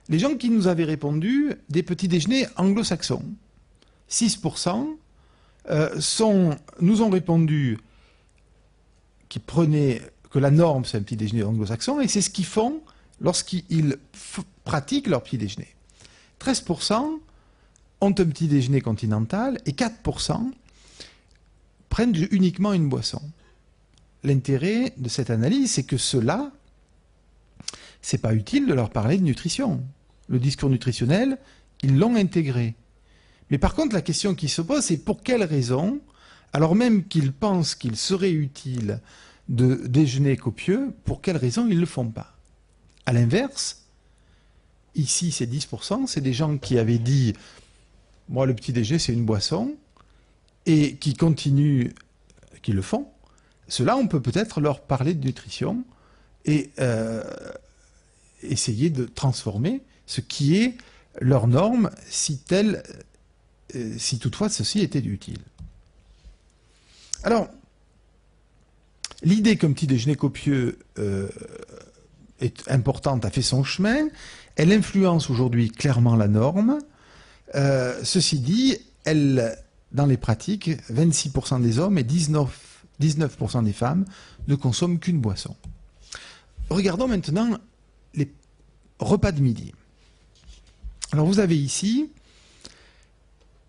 les gens qui nous avaient répondu des petits déjeuners anglo-saxons. 6% nous ont répondu que la norme c'est un petit déjeuner anglo-saxon et c'est ce qu'ils font lorsqu'ils pratiquent leur petit déjeuner. 13% ont un petit déjeuner continental et 4% prennent uniquement une boisson. L'intérêt de cette analyse, c'est que ceux-là, c'est pas utile de leur parler de nutrition. Le discours nutritionnel, ils l'ont intégré. Mais par contre, la question qui se pose, c'est pour quelles raisons, alors même qu'ils pensent qu'il serait utile de déjeuner copieux, pour quelles raisons ils ne le font pas? À l'inverse, ici, c'est 10%, c'est des gens qui avaient dit « moi, le petit déjeuner, c'est une boisson », et qui continuent, qui le font. Ceux-là, on peut peut-être leur parler de nutrition et essayer de transformer ce qui est leur norme, si toutefois ceci était utile. Alors, l'idée qu'un petit déjeuner copieux est importante a fait son chemin. Elle influence aujourd'hui clairement la norme. Ceci dit, dans les pratiques, 26% des hommes et 19% des femmes ne consomment qu'une boisson. Regardons maintenant les repas de midi. Alors vous avez ici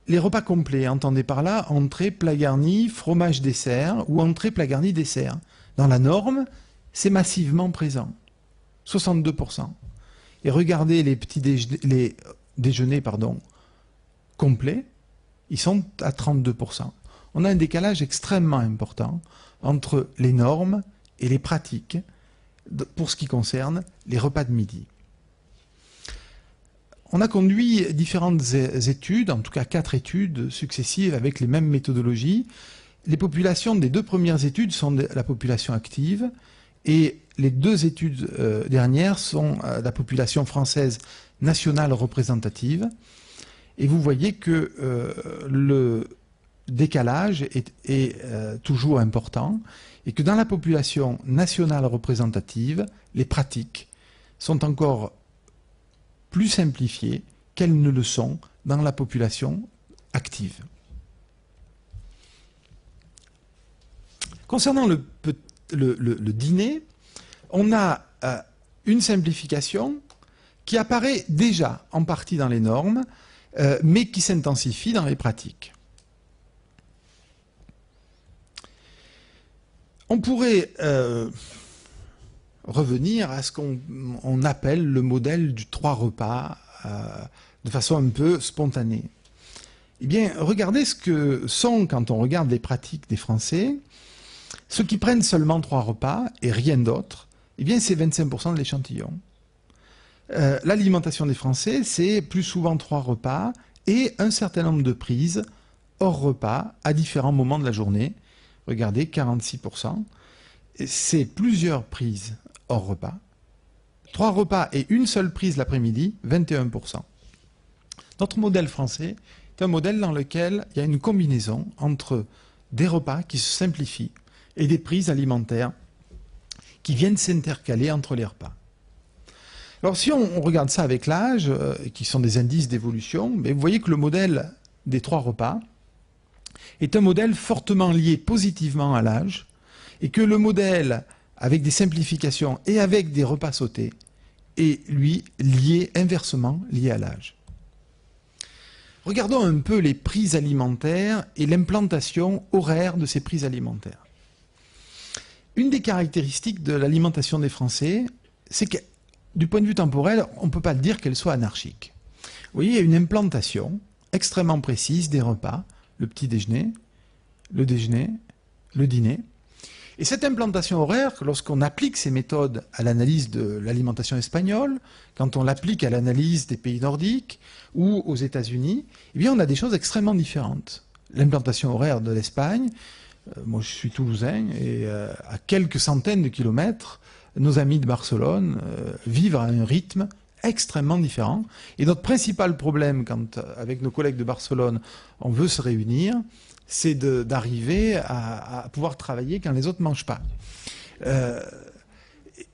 les repas complets. Entendez par là entrée, plat garni, fromage, dessert ou entrée, plat garni, dessert. Dans la norme, c'est massivement présent. 62%. Et regardez les déjeuners complets, ils sont à 32%. On a un décalage extrêmement important entre les normes et les pratiques pour ce qui concerne les repas de midi. On a conduit différentes études, en tout cas 4 études successives avec les mêmes méthodologies. Les populations des 2 premières études sont la population active et les 2 études dernières sont la population française nationale représentative. Et vous voyez que le décalage est toujours important et que dans la population nationale représentative, les pratiques sont encore plus simplifiées qu'elles ne le sont dans la population active. Concernant le dîner, on a une simplification qui apparaît déjà en partie dans les normes, mais qui s'intensifie dans les pratiques. On pourrait revenir à ce qu'on appelle le modèle du 3 repas de façon un peu spontanée. Eh bien, regardez ce que sont, quand on regarde les pratiques des Français, ceux qui prennent seulement 3 repas et rien d'autre, eh bien, c'est 25% de l'échantillon. L'alimentation des Français, c'est plus souvent 3 repas et un certain nombre de prises hors repas à différents moments de la journée. Regardez, 46%. C'est plusieurs prises hors repas. 3 repas et une seule prise l'après-midi, 21%. Notre modèle français est un modèle dans lequel il y a une combinaison entre des repas qui se simplifient et des prises alimentaires qui viennent s'intercaler entre les repas. Alors si on regarde ça avec l'âge, qui sont des indices d'évolution, vous voyez que le modèle des 3 repas est un modèle fortement lié positivement à l'âge, et que le modèle avec des simplifications et avec des repas sautés est, lui, lié, inversement lié à l'âge. Regardons un peu les prix alimentaires et l'implantation horaire de ces prix alimentaires. Une des caractéristiques de l'alimentation des Français, c'est que, du point de vue temporel, on ne peut pas dire qu'elle soit anarchique. Vous voyez, il y a une implantation extrêmement précise des repas, le petit déjeuner, le dîner. Et cette implantation horaire, lorsqu'on applique ces méthodes à l'analyse de l'alimentation espagnole, quand on l'applique à l'analyse des pays nordiques ou aux États-Unis, eh bien on a des choses extrêmement différentes. L'implantation horaire de l'Espagne, moi je suis toulousain, et à quelques centaines de kilomètres, nos amis de Barcelone vivent à un rythme extrêmement différent. Et notre principal problème, quand avec nos collègues de Barcelone, on veut se réunir, c'est d'arriver à pouvoir travailler quand les autres ne mangent pas.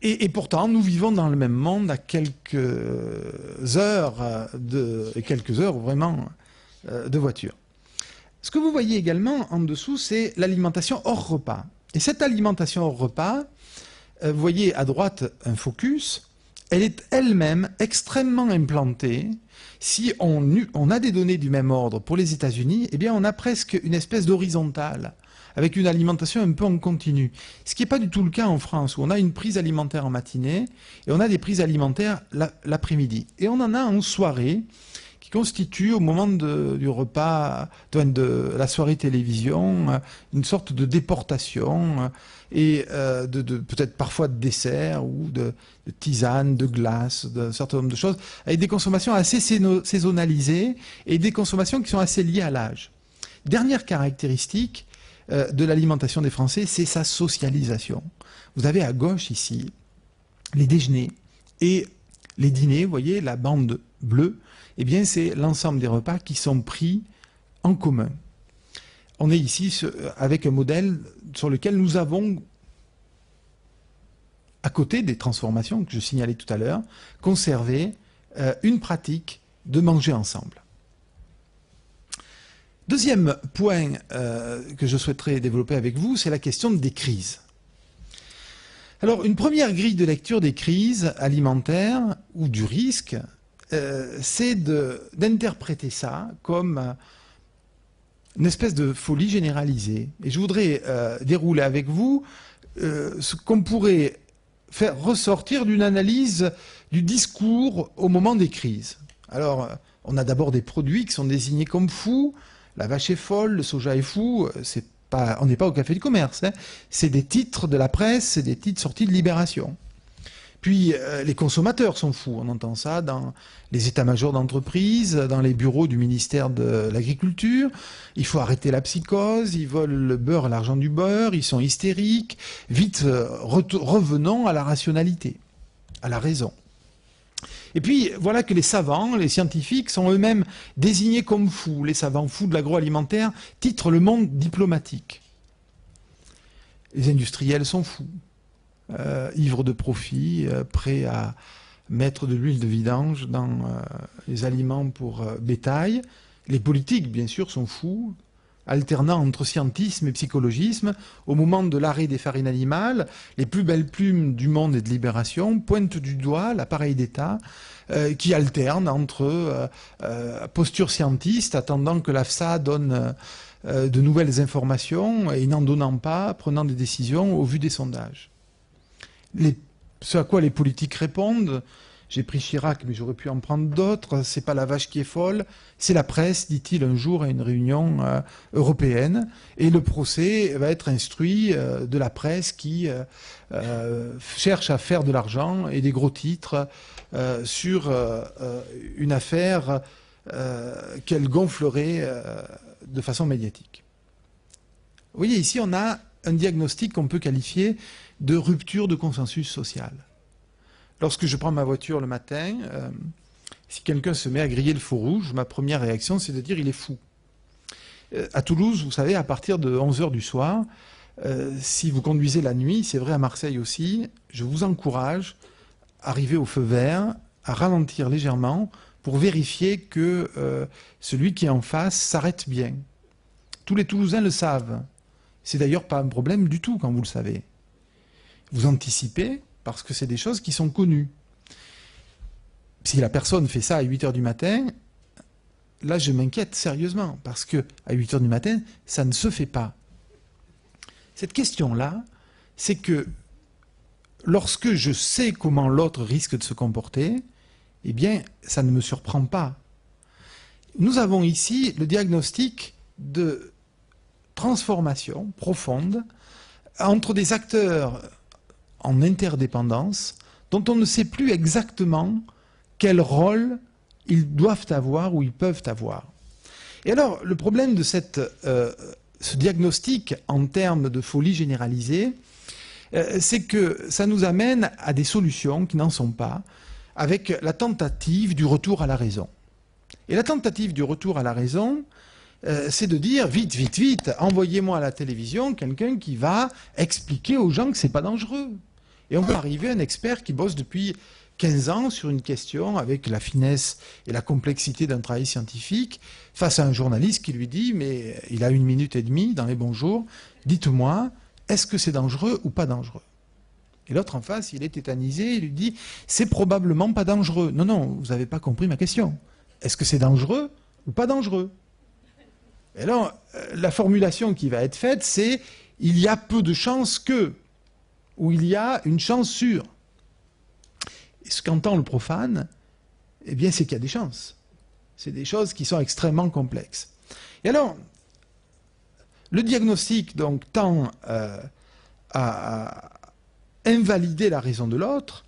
Et pourtant, nous vivons dans le même monde à quelques heures vraiment de voiture. Ce que vous voyez également en dessous, c'est l'alimentation hors repas. Et cette alimentation hors repas, vous voyez à droite un focus, elle est elle-même extrêmement implantée. Si on a des données du même ordre pour les États-Unis, eh bien on a presque une espèce d'horizontale, avec une alimentation un peu en continu. Ce qui n'est pas du tout le cas en France, où on a une prise alimentaire en matinée, et on a des prises alimentaires l'après-midi. Et on en a en soirée, qui constitue au moment du repas, de la soirée télévision, une sorte de déportation, et peut-être parfois de dessert, ou de tisane, de glace, d'un certain nombre de choses, avec des consommations assez saisonnalisées, et des consommations qui sont assez liées à l'âge. Dernière caractéristique de l'alimentation des Français, c'est sa socialisation. Vous avez à gauche ici les déjeuners et les dîners, vous voyez, la bande bleue, eh bien c'est l'ensemble des repas qui sont pris en commun. On est ici avec un modèle sur lequel nous avons, à côté des transformations que je signalais tout à l'heure, conservé une pratique de manger ensemble. Deuxième point que je souhaiterais développer avec vous, c'est la question des crises. Alors, une première grille de lecture des crises alimentaires ou du risque, c'est d'interpréter ça comme une espèce de folie généralisée. Et je voudrais dérouler avec vous ce qu'on pourrait faire ressortir d'une analyse du discours au moment des crises. Alors, on a d'abord des produits qui sont désignés comme fous. La vache est folle, le soja est fou. On n'est pas au café du commerce. Hein. C'est des titres de la presse, c'est des titres sortis de Libération. Puis les consommateurs sont fous, on entend ça dans les états-majors d'entreprise, dans les bureaux du ministère de l'Agriculture. Il faut arrêter la psychose, ils veulent le beurre, l'argent du beurre, ils sont hystériques. Vite, revenons à la rationalité, à la raison. Et puis voilà que les savants, les scientifiques sont eux-mêmes désignés comme fous. Les savants fous de l'agroalimentaire titrent le monde diplomatique. Les industriels sont fous. Ivres de profit, prêts à mettre de l'huile de vidange dans les aliments pour bétail. Les politiques, bien sûr, sont fous, alternant entre scientisme et psychologisme. Au moment de l'arrêt des farines animales, les plus belles plumes du Monde et de Libération pointent du doigt l'appareil d'État qui alterne entre posture scientiste, attendant que l'AFSA donne de nouvelles informations, et n'en donnant pas, prenant des décisions au vu des sondages. Ce à quoi les politiques répondent, j'ai pris Chirac, mais j'aurais pu en prendre d'autres, c'est pas la vache qui est folle, c'est la presse, dit-il un jour à une réunion européenne, et le procès va être instruit de la presse qui cherche à faire de l'argent et des gros titres sur une affaire qu'elle gonflerait de façon médiatique. Vous voyez, ici, on a un diagnostic qu'on peut qualifier de rupture de consensus social. Lorsque je prends ma voiture le matin, si quelqu'un se met à griller le feu rouge, ma première réaction, c'est de dire il est fou. À Toulouse, vous savez, à partir de 11h du soir, si vous conduisez la nuit, c'est vrai à Marseille aussi, je vous encourage, arrivé au feu vert, à ralentir légèrement pour vérifier que celui qui est en face s'arrête bien. Tous les Toulousains le savent. C'est d'ailleurs pas un problème du tout quand vous le savez. Vous anticipez parce que c'est des choses qui sont connues. Si la personne fait ça à 8 heures du matin, là je m'inquiète sérieusement, parce que à 8 heures du matin, ça ne se fait pas. Cette question-là, c'est que lorsque je sais comment l'autre risque de se comporter, eh bien, ça ne me surprend pas. Nous avons ici le diagnostic de transformation profonde entre des acteurs en interdépendance dont on ne sait plus exactement quel rôle ils doivent avoir ou ils peuvent avoir. Et alors, le problème de ce diagnostic en termes de folie généralisée, c'est que ça nous amène à des solutions qui n'en sont pas, avec la tentative du retour à la raison. Et la tentative du retour à la raison, c'est de dire vite, vite, vite, envoyez-moi à la télévision quelqu'un qui va expliquer aux gens que c'est pas dangereux. Et on peut arriver à un expert qui bosse depuis 15 ans sur une question avec la finesse et la complexité d'un travail scientifique face à un journaliste qui lui dit, mais il a 1 minute et demie dans les bons jours, dites-moi, est-ce que c'est dangereux ou pas dangereux? Et l'autre en face, il est tétanisé, il lui dit, c'est probablement pas dangereux. Non, non, vous n'avez pas compris ma question. Est-ce que c'est dangereux ou pas dangereux? Et alors, la formulation qui va être faite, c'est « il y a peu de chances que » ou « il y a une chance sur ». Et ce qu'entend le profane, eh bien, c'est qu'il y a des chances. C'est des choses qui sont extrêmement complexes. Et alors, le diagnostic donc, tend à invalider la raison de l'autre,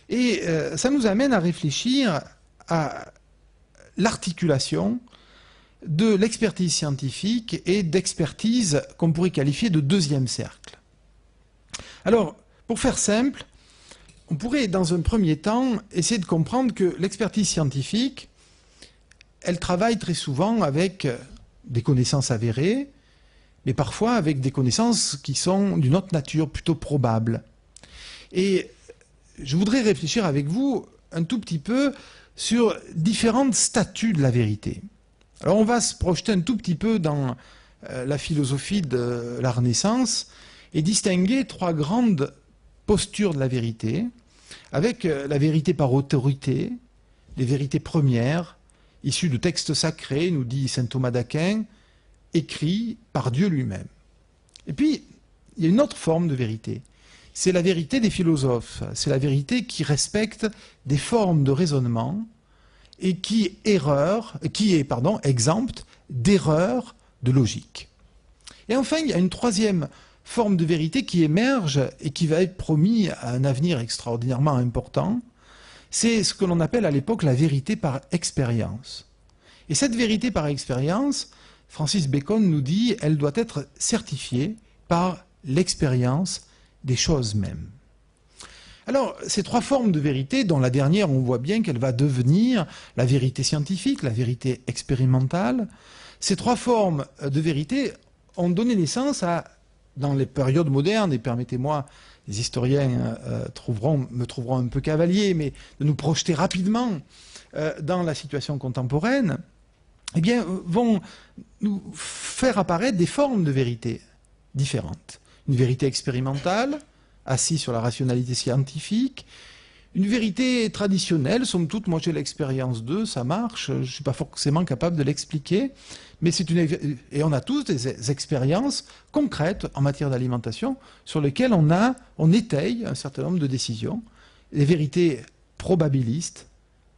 et ça nous amène à réfléchir à l'articulation de l'expertise scientifique et d'expertise qu'on pourrait qualifier de deuxième cercle. Alors, pour faire simple, on pourrait, dans un premier temps, essayer de comprendre que l'expertise scientifique, elle travaille très souvent avec des connaissances avérées, mais parfois avec des connaissances qui sont d'une autre nature, plutôt probables. Et je voudrais réfléchir avec vous un tout petit peu sur différentes statuts de la vérité. Alors on va se projeter un tout petit peu dans la philosophie de la Renaissance et distinguer 3 grandes postures de la vérité, avec la vérité par autorité, les vérités premières, issues de textes sacrés, nous dit saint Thomas d'Aquin, écrits par Dieu lui-même. Et puis, il y a une autre forme de vérité. C'est la vérité des philosophes. C'est la vérité qui respecte des formes de raisonnement et qui est exempte d'erreurs de logique. Et enfin, il y a une troisième forme de vérité qui émerge et qui va être promis à un avenir extraordinairement important. C'est ce que l'on appelle à l'époque la vérité par expérience. Et cette vérité par expérience, Francis Bacon nous dit, elle doit être certifiée par l'expérience des choses mêmes. Alors, ces 3 formes de vérité, dont la dernière, on voit bien qu'elle va devenir la vérité scientifique, la vérité expérimentale, ces 3 formes de vérité ont donné naissance à, dans les périodes modernes, et permettez-moi, les historiens me trouveront un peu cavalier, mais de nous projeter rapidement dans la situation contemporaine, eh bien, vont nous faire apparaître des formes de vérité différentes. Une vérité expérimentale, assise sur la rationalité scientifique, une vérité traditionnelle, somme toute, moi j'ai l'expérience d'eux, ça marche, je ne suis pas forcément capable de l'expliquer, mais et on a tous des expériences concrètes en matière d'alimentation sur lesquelles on étaye un certain nombre de décisions, des vérités probabilistes,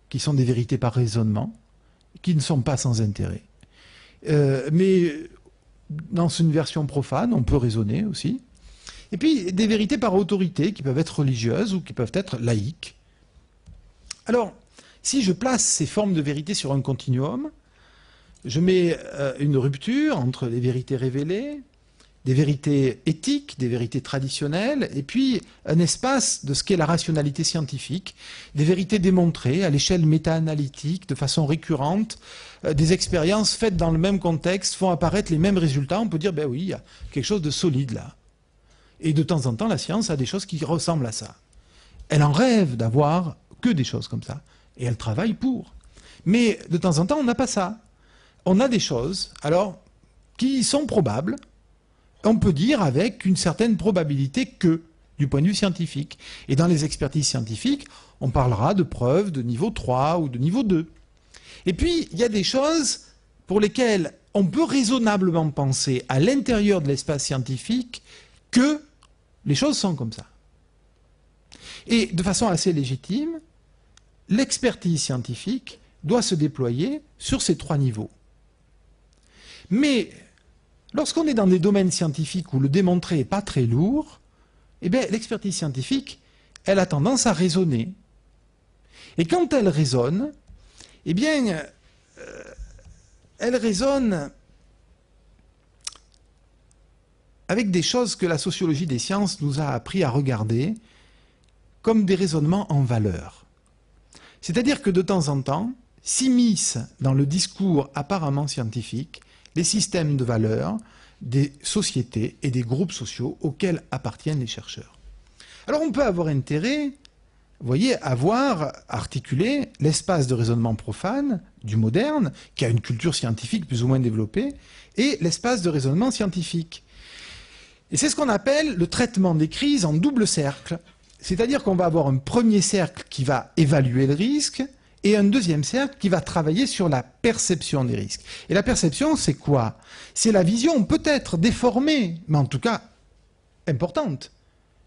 qui sont des vérités par raisonnement, qui ne sont pas sans intérêt. Mais dans une version profane, on peut raisonner aussi. Et puis des vérités par autorité, qui peuvent être religieuses ou qui peuvent être laïques. Alors, si je place ces formes de vérité sur un continuum, je mets une rupture entre les vérités révélées, des vérités éthiques, des vérités traditionnelles, et puis un espace de ce qu'est la rationalité scientifique, des vérités démontrées à l'échelle méta-analytique, de façon récurrente, des expériences faites dans le même contexte font apparaître les mêmes résultats. On peut dire, ben oui, il y a quelque chose de solide là. Et de temps en temps, la science a des choses qui ressemblent à ça. Elle en rêve d'avoir que des choses comme ça. Et elle travaille pour. Mais de temps en temps, on n'a pas ça. On a des choses, alors, qui sont probables. On peut dire avec une certaine probabilité que. du point de vue scientifique. Et dans les expertises scientifiques, on parlera de preuves de niveau 3 ou de niveau 2. Et puis, il y a des choses pour lesquelles on peut raisonnablement penser à l'intérieur de l'espace scientifique que les choses sont comme ça. Et de façon assez légitime, l'expertise scientifique doit se déployer sur ces 3 niveaux. Mais lorsqu'on est dans des domaines scientifiques où le démontrer n'est pas très lourd, eh bien, l'expertise scientifique, elle a tendance à raisonner. Et quand elle raisonne, eh bien, elle raisonne avec des choses que la sociologie des sciences nous a appris à regarder comme des raisonnements en valeur. C'est-à-dire que de temps en temps, s'immiscent dans le discours apparemment scientifique les systèmes de valeurs des sociétés et des groupes sociaux auxquels appartiennent les chercheurs. Alors on peut avoir intérêt, vous voyez, à voir articuler l'espace de raisonnement profane du moderne, qui a une culture scientifique plus ou moins développée, et l'espace de raisonnement scientifique. Et c'est ce qu'on appelle le traitement des crises en double cercle. C'est-à-dire qu'on va avoir un premier cercle qui va évaluer le risque, et un deuxième cercle qui va travailler sur la perception des risques. Et la perception, c'est quoi? C'est la vision peut-être déformée, mais en tout cas importante,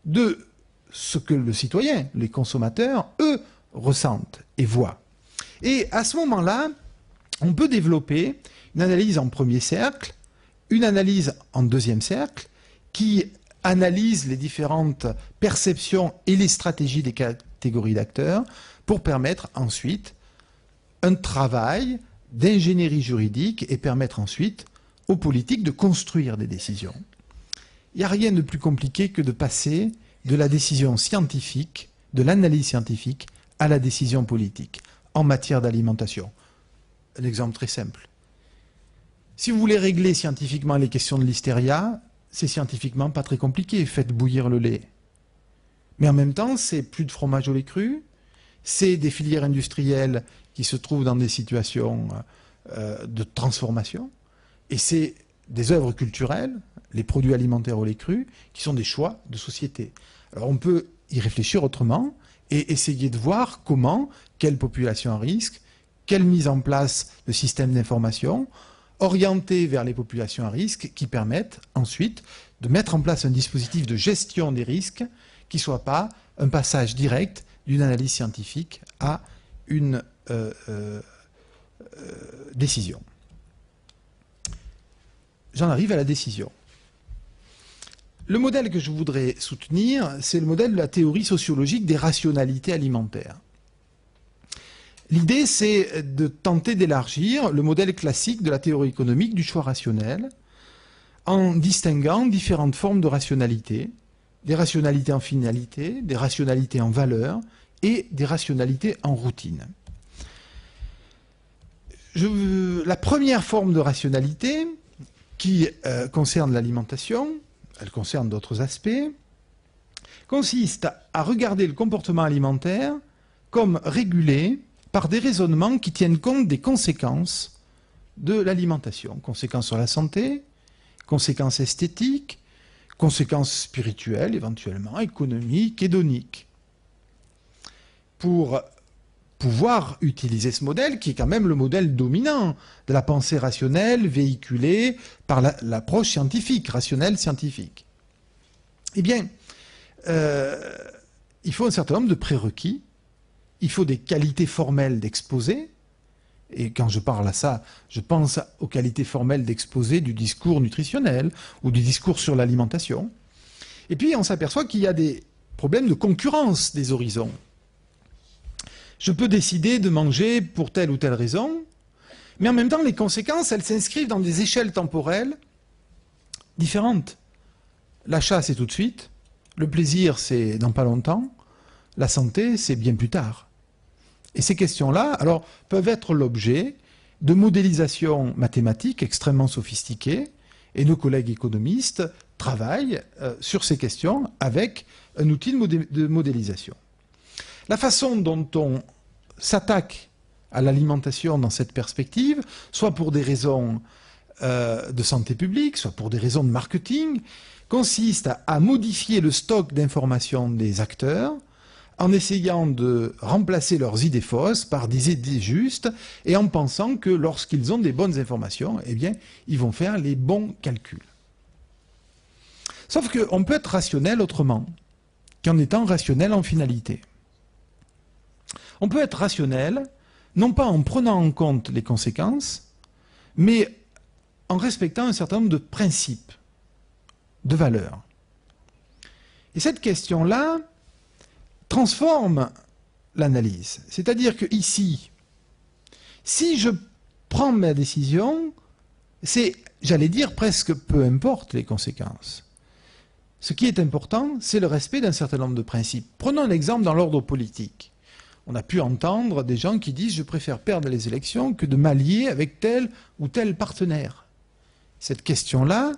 de ce que le citoyen, les consommateurs, eux, ressentent et voient. Et à ce moment-là, on peut développer une analyse en premier cercle, une analyse en deuxième cercle, qui analyse les différentes perceptions et les stratégies des catégories d'acteurs, pour permettre ensuite un travail d'ingénierie juridique et permettre ensuite aux politiques de construire des décisions. Il n'y a rien de plus compliqué que de passer de la décision scientifique, de l'analyse scientifique, à la décision politique en matière d'alimentation. Un exemple très simple. Si vous voulez régler scientifiquement les questions de l'hystéria, c'est scientifiquement pas très compliqué, faites bouillir le lait. Mais en même temps, c'est plus de fromage au lait cru, c'est des filières industrielles qui se trouvent dans des situations de transformation, et c'est des œuvres culturelles, les produits alimentaires au lait cru, qui sont des choix de société. Alors on peut y réfléchir autrement et essayer de voir comment, quelle population à risque, quelle mise en place de systèmes d'information, orientés vers les populations à risque, qui permettent ensuite de mettre en place un dispositif de gestion des risques qui ne soit pas un passage direct d'une analyse scientifique à une décision. J'en arrive à la décision. Le modèle que je voudrais soutenir, c'est le modèle de la théorie sociologique des rationalités alimentaires. L'idée, c'est de tenter d'élargir le modèle classique de la théorie économique du choix rationnel en distinguant différentes formes de rationalité, des rationalités en finalité, des rationalités en valeur et des rationalités en routine. La première forme de rationalité, qui concerne l'alimentation, elle concerne d'autres aspects, consiste à regarder le comportement alimentaire comme régulé par des raisonnements qui tiennent compte des conséquences de l'alimentation. Conséquences sur la santé, conséquences esthétiques, conséquences spirituelles éventuellement, économiques, hédoniques. Pour pouvoir utiliser ce modèle, qui est quand même le modèle dominant de la pensée rationnelle véhiculée par l'approche scientifique, rationnelle scientifique. Eh bien, il faut un certain nombre de prérequis, il faut des qualités formelles d'exposé, et quand je parle à ça, je pense aux qualités formelles d'exposé du discours nutritionnel ou du discours sur l'alimentation. Et puis on s'aperçoit qu'il y a des problèmes de concurrence des horizons. Je peux décider de manger pour telle ou telle raison, mais en même temps, les conséquences, elles s'inscrivent dans des échelles temporelles différentes. L'achat, c'est tout de suite. Le plaisir, c'est dans pas longtemps. La santé, c'est bien plus tard. Et ces questions-là, alors, peuvent être l'objet de modélisations mathématiques extrêmement sophistiquées, et nos collègues économistes travaillent sur ces questions avec un outil de modélisation. La façon dont on s'attaque à l'alimentation dans cette perspective, soit pour des raisons de santé publique, soit pour des raisons de marketing, consiste à modifier le stock d'informations des acteurs en essayant de remplacer leurs idées fausses par des idées justes et en pensant que lorsqu'ils ont des bonnes informations, eh bien, ils vont faire les bons calculs. Sauf qu'on peut être rationnel autrement qu'en étant rationnel en finalité. On peut être rationnel, non pas en prenant en compte les conséquences, mais en respectant un certain nombre de principes, de valeurs. Et cette question-là transforme l'analyse. C'est-à-dire que ici, si je prends ma décision, c'est, j'allais dire, presque peu importe les conséquences. Ce qui est important, c'est le respect d'un certain nombre de principes. Prenons un exemple dans l'ordre politique. On a pu entendre des gens qui disent « je préfère perdre les élections que de m'allier avec tel ou tel partenaire ». Cette question-là,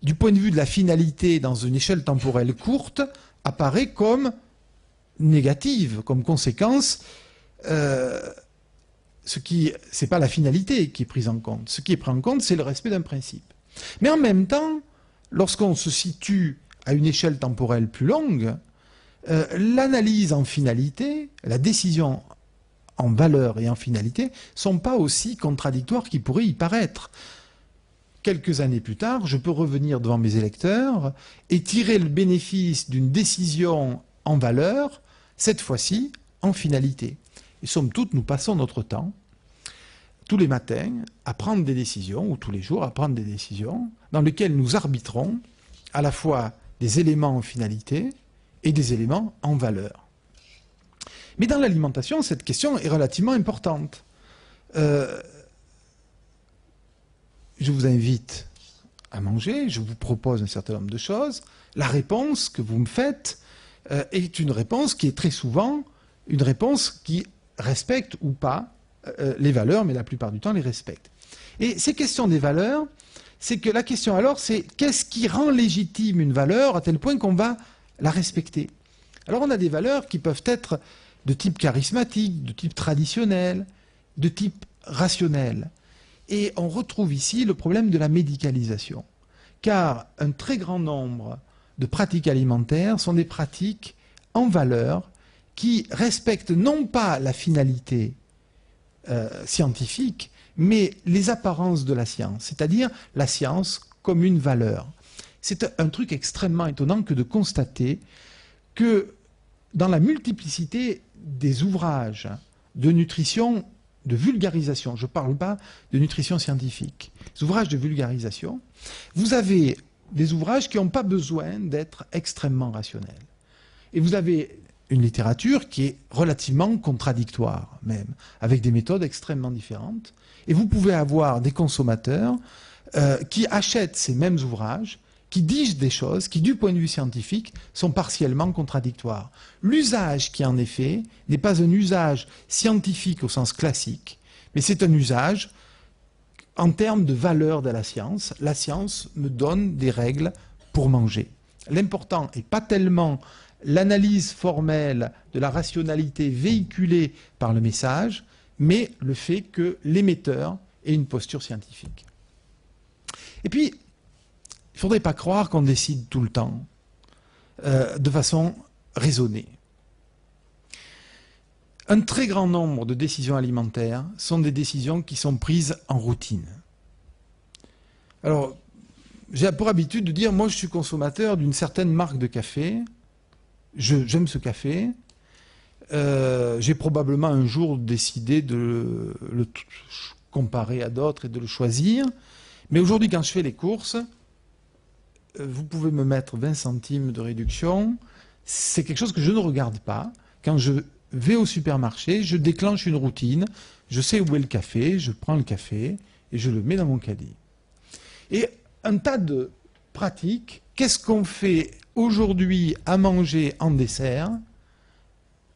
du point de vue de la finalité dans une échelle temporelle courte, apparaît comme négative, comme conséquence. Ce qui, c'est pas la finalité qui est prise en compte. Ce qui est pris en compte, c'est le respect d'un principe. Mais en même temps, lorsqu'on se situe à une échelle temporelle plus longue, l'analyse en finalité, la décision en valeur et en finalité, ne sont pas aussi contradictoires qu'ils pourraient y paraître. Quelques années plus tard, je peux revenir devant mes électeurs et tirer le bénéfice d'une décision en valeur, cette fois-ci en finalité. Et somme toute, nous passons notre temps, tous les matins, à prendre des décisions, ou tous les jours, à prendre des décisions, dans lesquelles nous arbitrons à la fois des éléments en finalité et des éléments en valeur. Mais dans l'alimentation, cette question est relativement importante. Je vous invite à manger, je vous propose un certain nombre de choses. La réponse que vous me faites est une réponse qui est très souvent une réponse qui respecte ou pas les valeurs, mais la plupart du temps les respecte. Et ces questions des valeurs, c'est que la question alors, c'est qu'est-ce qui rend légitime une valeur à tel point qu'on va la respecter? Alors on a des valeurs qui peuvent être de type charismatique, de type traditionnel, de type rationnel. Et on retrouve ici le problème de la médicalisation. Car un très grand nombre de pratiques alimentaires sont des pratiques en valeur qui respectent non pas la finalité scientifique, mais les apparences de la science, c'est-à-dire la science comme une valeur. C'est un truc extrêmement étonnant que de constater que dans la multiplicité des ouvrages de nutrition, de vulgarisation, je ne parle pas de nutrition scientifique, des ouvrages de vulgarisation, vous avez des ouvrages qui n'ont pas besoin d'être extrêmement rationnels. Et vous avez une littérature qui est relativement contradictoire même, avec des méthodes extrêmement différentes. Et vous pouvez avoir des consommateurs qui achètent ces mêmes ouvrages, qui disent des choses qui, du point de vue scientifique, sont partiellement contradictoires. L'usage qui en est fait n'est pas un usage scientifique au sens classique, mais c'est un usage en termes de valeur de la science. La science me donne des règles pour manger. L'important n'est pas tellement l'analyse formelle de la rationalité véhiculée par le message, mais le fait que l'émetteur ait une posture scientifique. Et puis, il ne faudrait pas croire qu'on décide tout le temps de façon raisonnée. Un très grand nombre de décisions alimentaires sont des décisions qui sont prises en routine. Alors, j'ai pour habitude de dire, moi je suis consommateur d'une certaine marque de café, j'aime ce café, j'ai probablement un jour décidé de le comparer à d'autres et de le choisir, mais aujourd'hui quand je fais les courses, vous pouvez me mettre 20 centimes de réduction, c'est quelque chose que je ne regarde pas. Quand je vais au supermarché, je déclenche une routine, je sais où est le café, je prends le café et je le mets dans mon caddie. Et un tas de pratiques, qu'est-ce qu'on fait aujourd'hui à manger en dessert?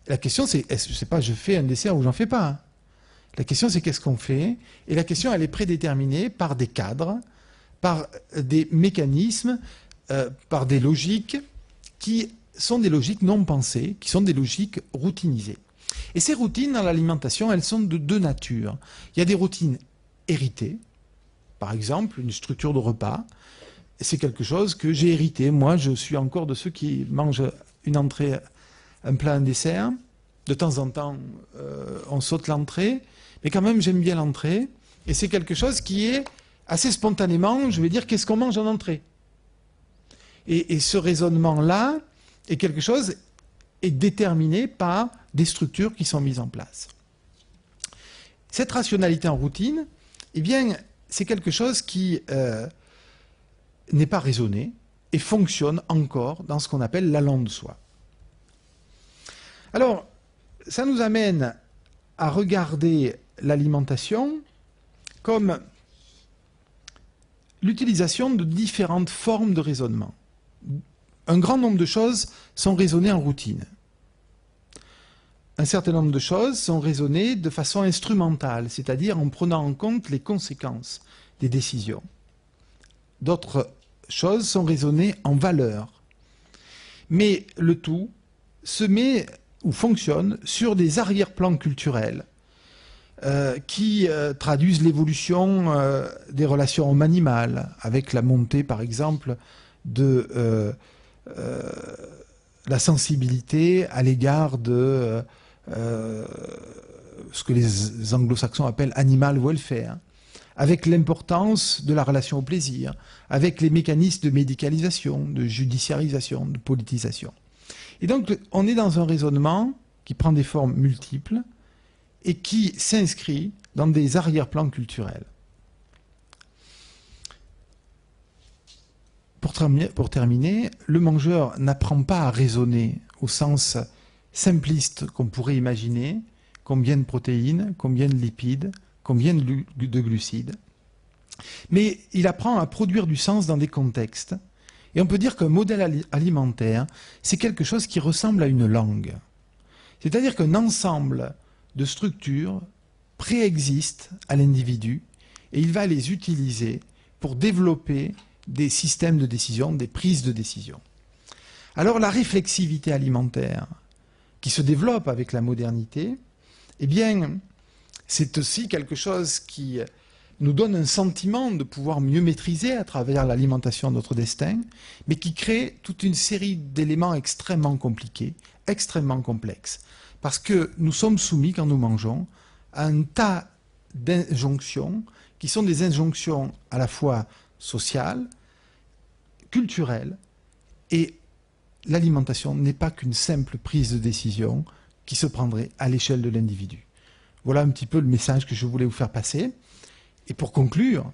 La question c'est, je sais pas, je fais un dessert ou j'en fais pas. La question c'est qu'est-ce qu'on fait? Et la question elle est prédéterminée par des cadres, par des mécanismes, par des logiques qui sont des logiques non pensées, qui sont des logiques routinisées. Et ces routines dans l'alimentation, elles sont de deux natures. Il y a des routines héritées, par exemple une structure de repas, c'est quelque chose que j'ai hérité. Moi, je suis encore de ceux qui mangent une entrée, un plat, un dessert. De temps en temps, on saute l'entrée, mais quand même, j'aime bien l'entrée. Et c'est quelque chose qui est assez spontanément, je vais dire, qu'est-ce qu'on mange en entrée? Et ce raisonnement-là est quelque chose est déterminé par des structures qui sont mises en place. Cette rationalité en routine, eh bien, c'est quelque chose qui n'est pas raisonné et fonctionne encore dans ce qu'on appelle l'allant de soi. Alors, ça nous amène à regarder l'alimentation comme l'utilisation de différentes formes de raisonnement. Un grand nombre de choses sont raisonnées en routine. Un certain nombre de choses sont raisonnées de façon instrumentale, c'est-à-dire en prenant en compte les conséquences des décisions. D'autres choses sont raisonnées en valeur. Mais le tout se met ou fonctionne sur des arrière-plans culturels qui traduisent l'évolution des relations hommes-animales, avec la montée, par exemple, de la sensibilité à l'égard de ce que les anglo-saxons appellent animal welfare, avec l'importance de la relation au plaisir, avec les mécanismes de médicalisation, de judiciarisation, de politisation. Et donc, on est dans un raisonnement qui prend des formes multiples et qui s'inscrit dans des arrière-plans culturels. Pour terminer, le mangeur n'apprend pas à raisonner au sens simpliste qu'on pourrait imaginer, combien de protéines, combien de lipides, combien de glucides, mais il apprend à produire du sens dans des contextes. Et on peut dire qu'un modèle alimentaire, c'est quelque chose qui ressemble à une langue. C'est-à-dire qu'un ensemble de structures préexiste à l'individu et il va les utiliser pour développer des systèmes de décision, des prises de décision. Alors la réflexivité alimentaire qui se développe avec la modernité, eh bien, c'est aussi quelque chose qui nous donne un sentiment de pouvoir mieux maîtriser à travers l'alimentation notre destin, mais qui crée toute une série d'éléments extrêmement compliqués, extrêmement complexes. Parce que nous sommes soumis, quand nous mangeons, à un tas d'injonctions qui sont des injonctions à la fois sociales, culturelles, et l'alimentation n'est pas qu'une simple prise de décision qui se prendrait à l'échelle de l'individu. Voilà un petit peu le message que je voulais vous faire passer. Et pour conclure,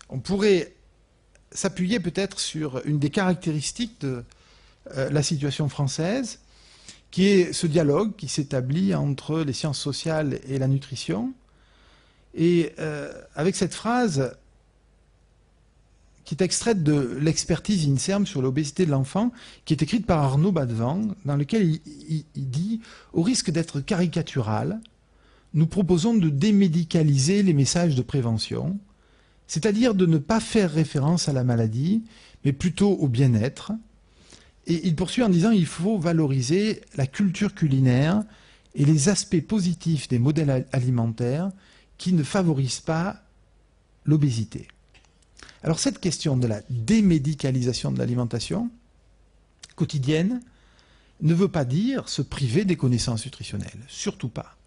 on pourrait s'appuyer peut-être sur une des caractéristiques de la situation française, qui est ce dialogue qui s'établit entre les sciences sociales et la nutrition. Et avec cette phrase qui est extraite de l'expertise INSERM sur l'obésité de l'enfant, qui est écrite par Arnaud Badevant, dans lequel il dit « Au risque d'être caricatural, nous proposons de démédicaliser les messages de prévention, c'est-à-dire de ne pas faire référence à la maladie, mais plutôt au bien-être. » Et il poursuit en disant qu'il faut valoriser la culture culinaire et les aspects positifs des modèles alimentaires qui ne favorisent pas l'obésité. Alors cette question de la démédicalisation de l'alimentation quotidienne ne veut pas dire se priver des connaissances nutritionnelles, surtout pas.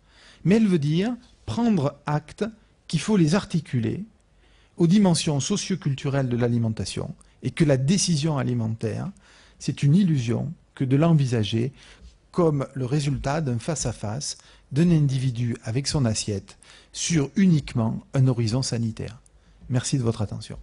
Mais elle veut dire prendre acte qu'il faut les articuler aux dimensions socio-culturelles de l'alimentation et que la décision alimentaire, c'est une illusion que de l'envisager comme le résultat d'un face-à-face d'un individu avec son assiette sur uniquement un horizon sanitaire. Merci de votre attention.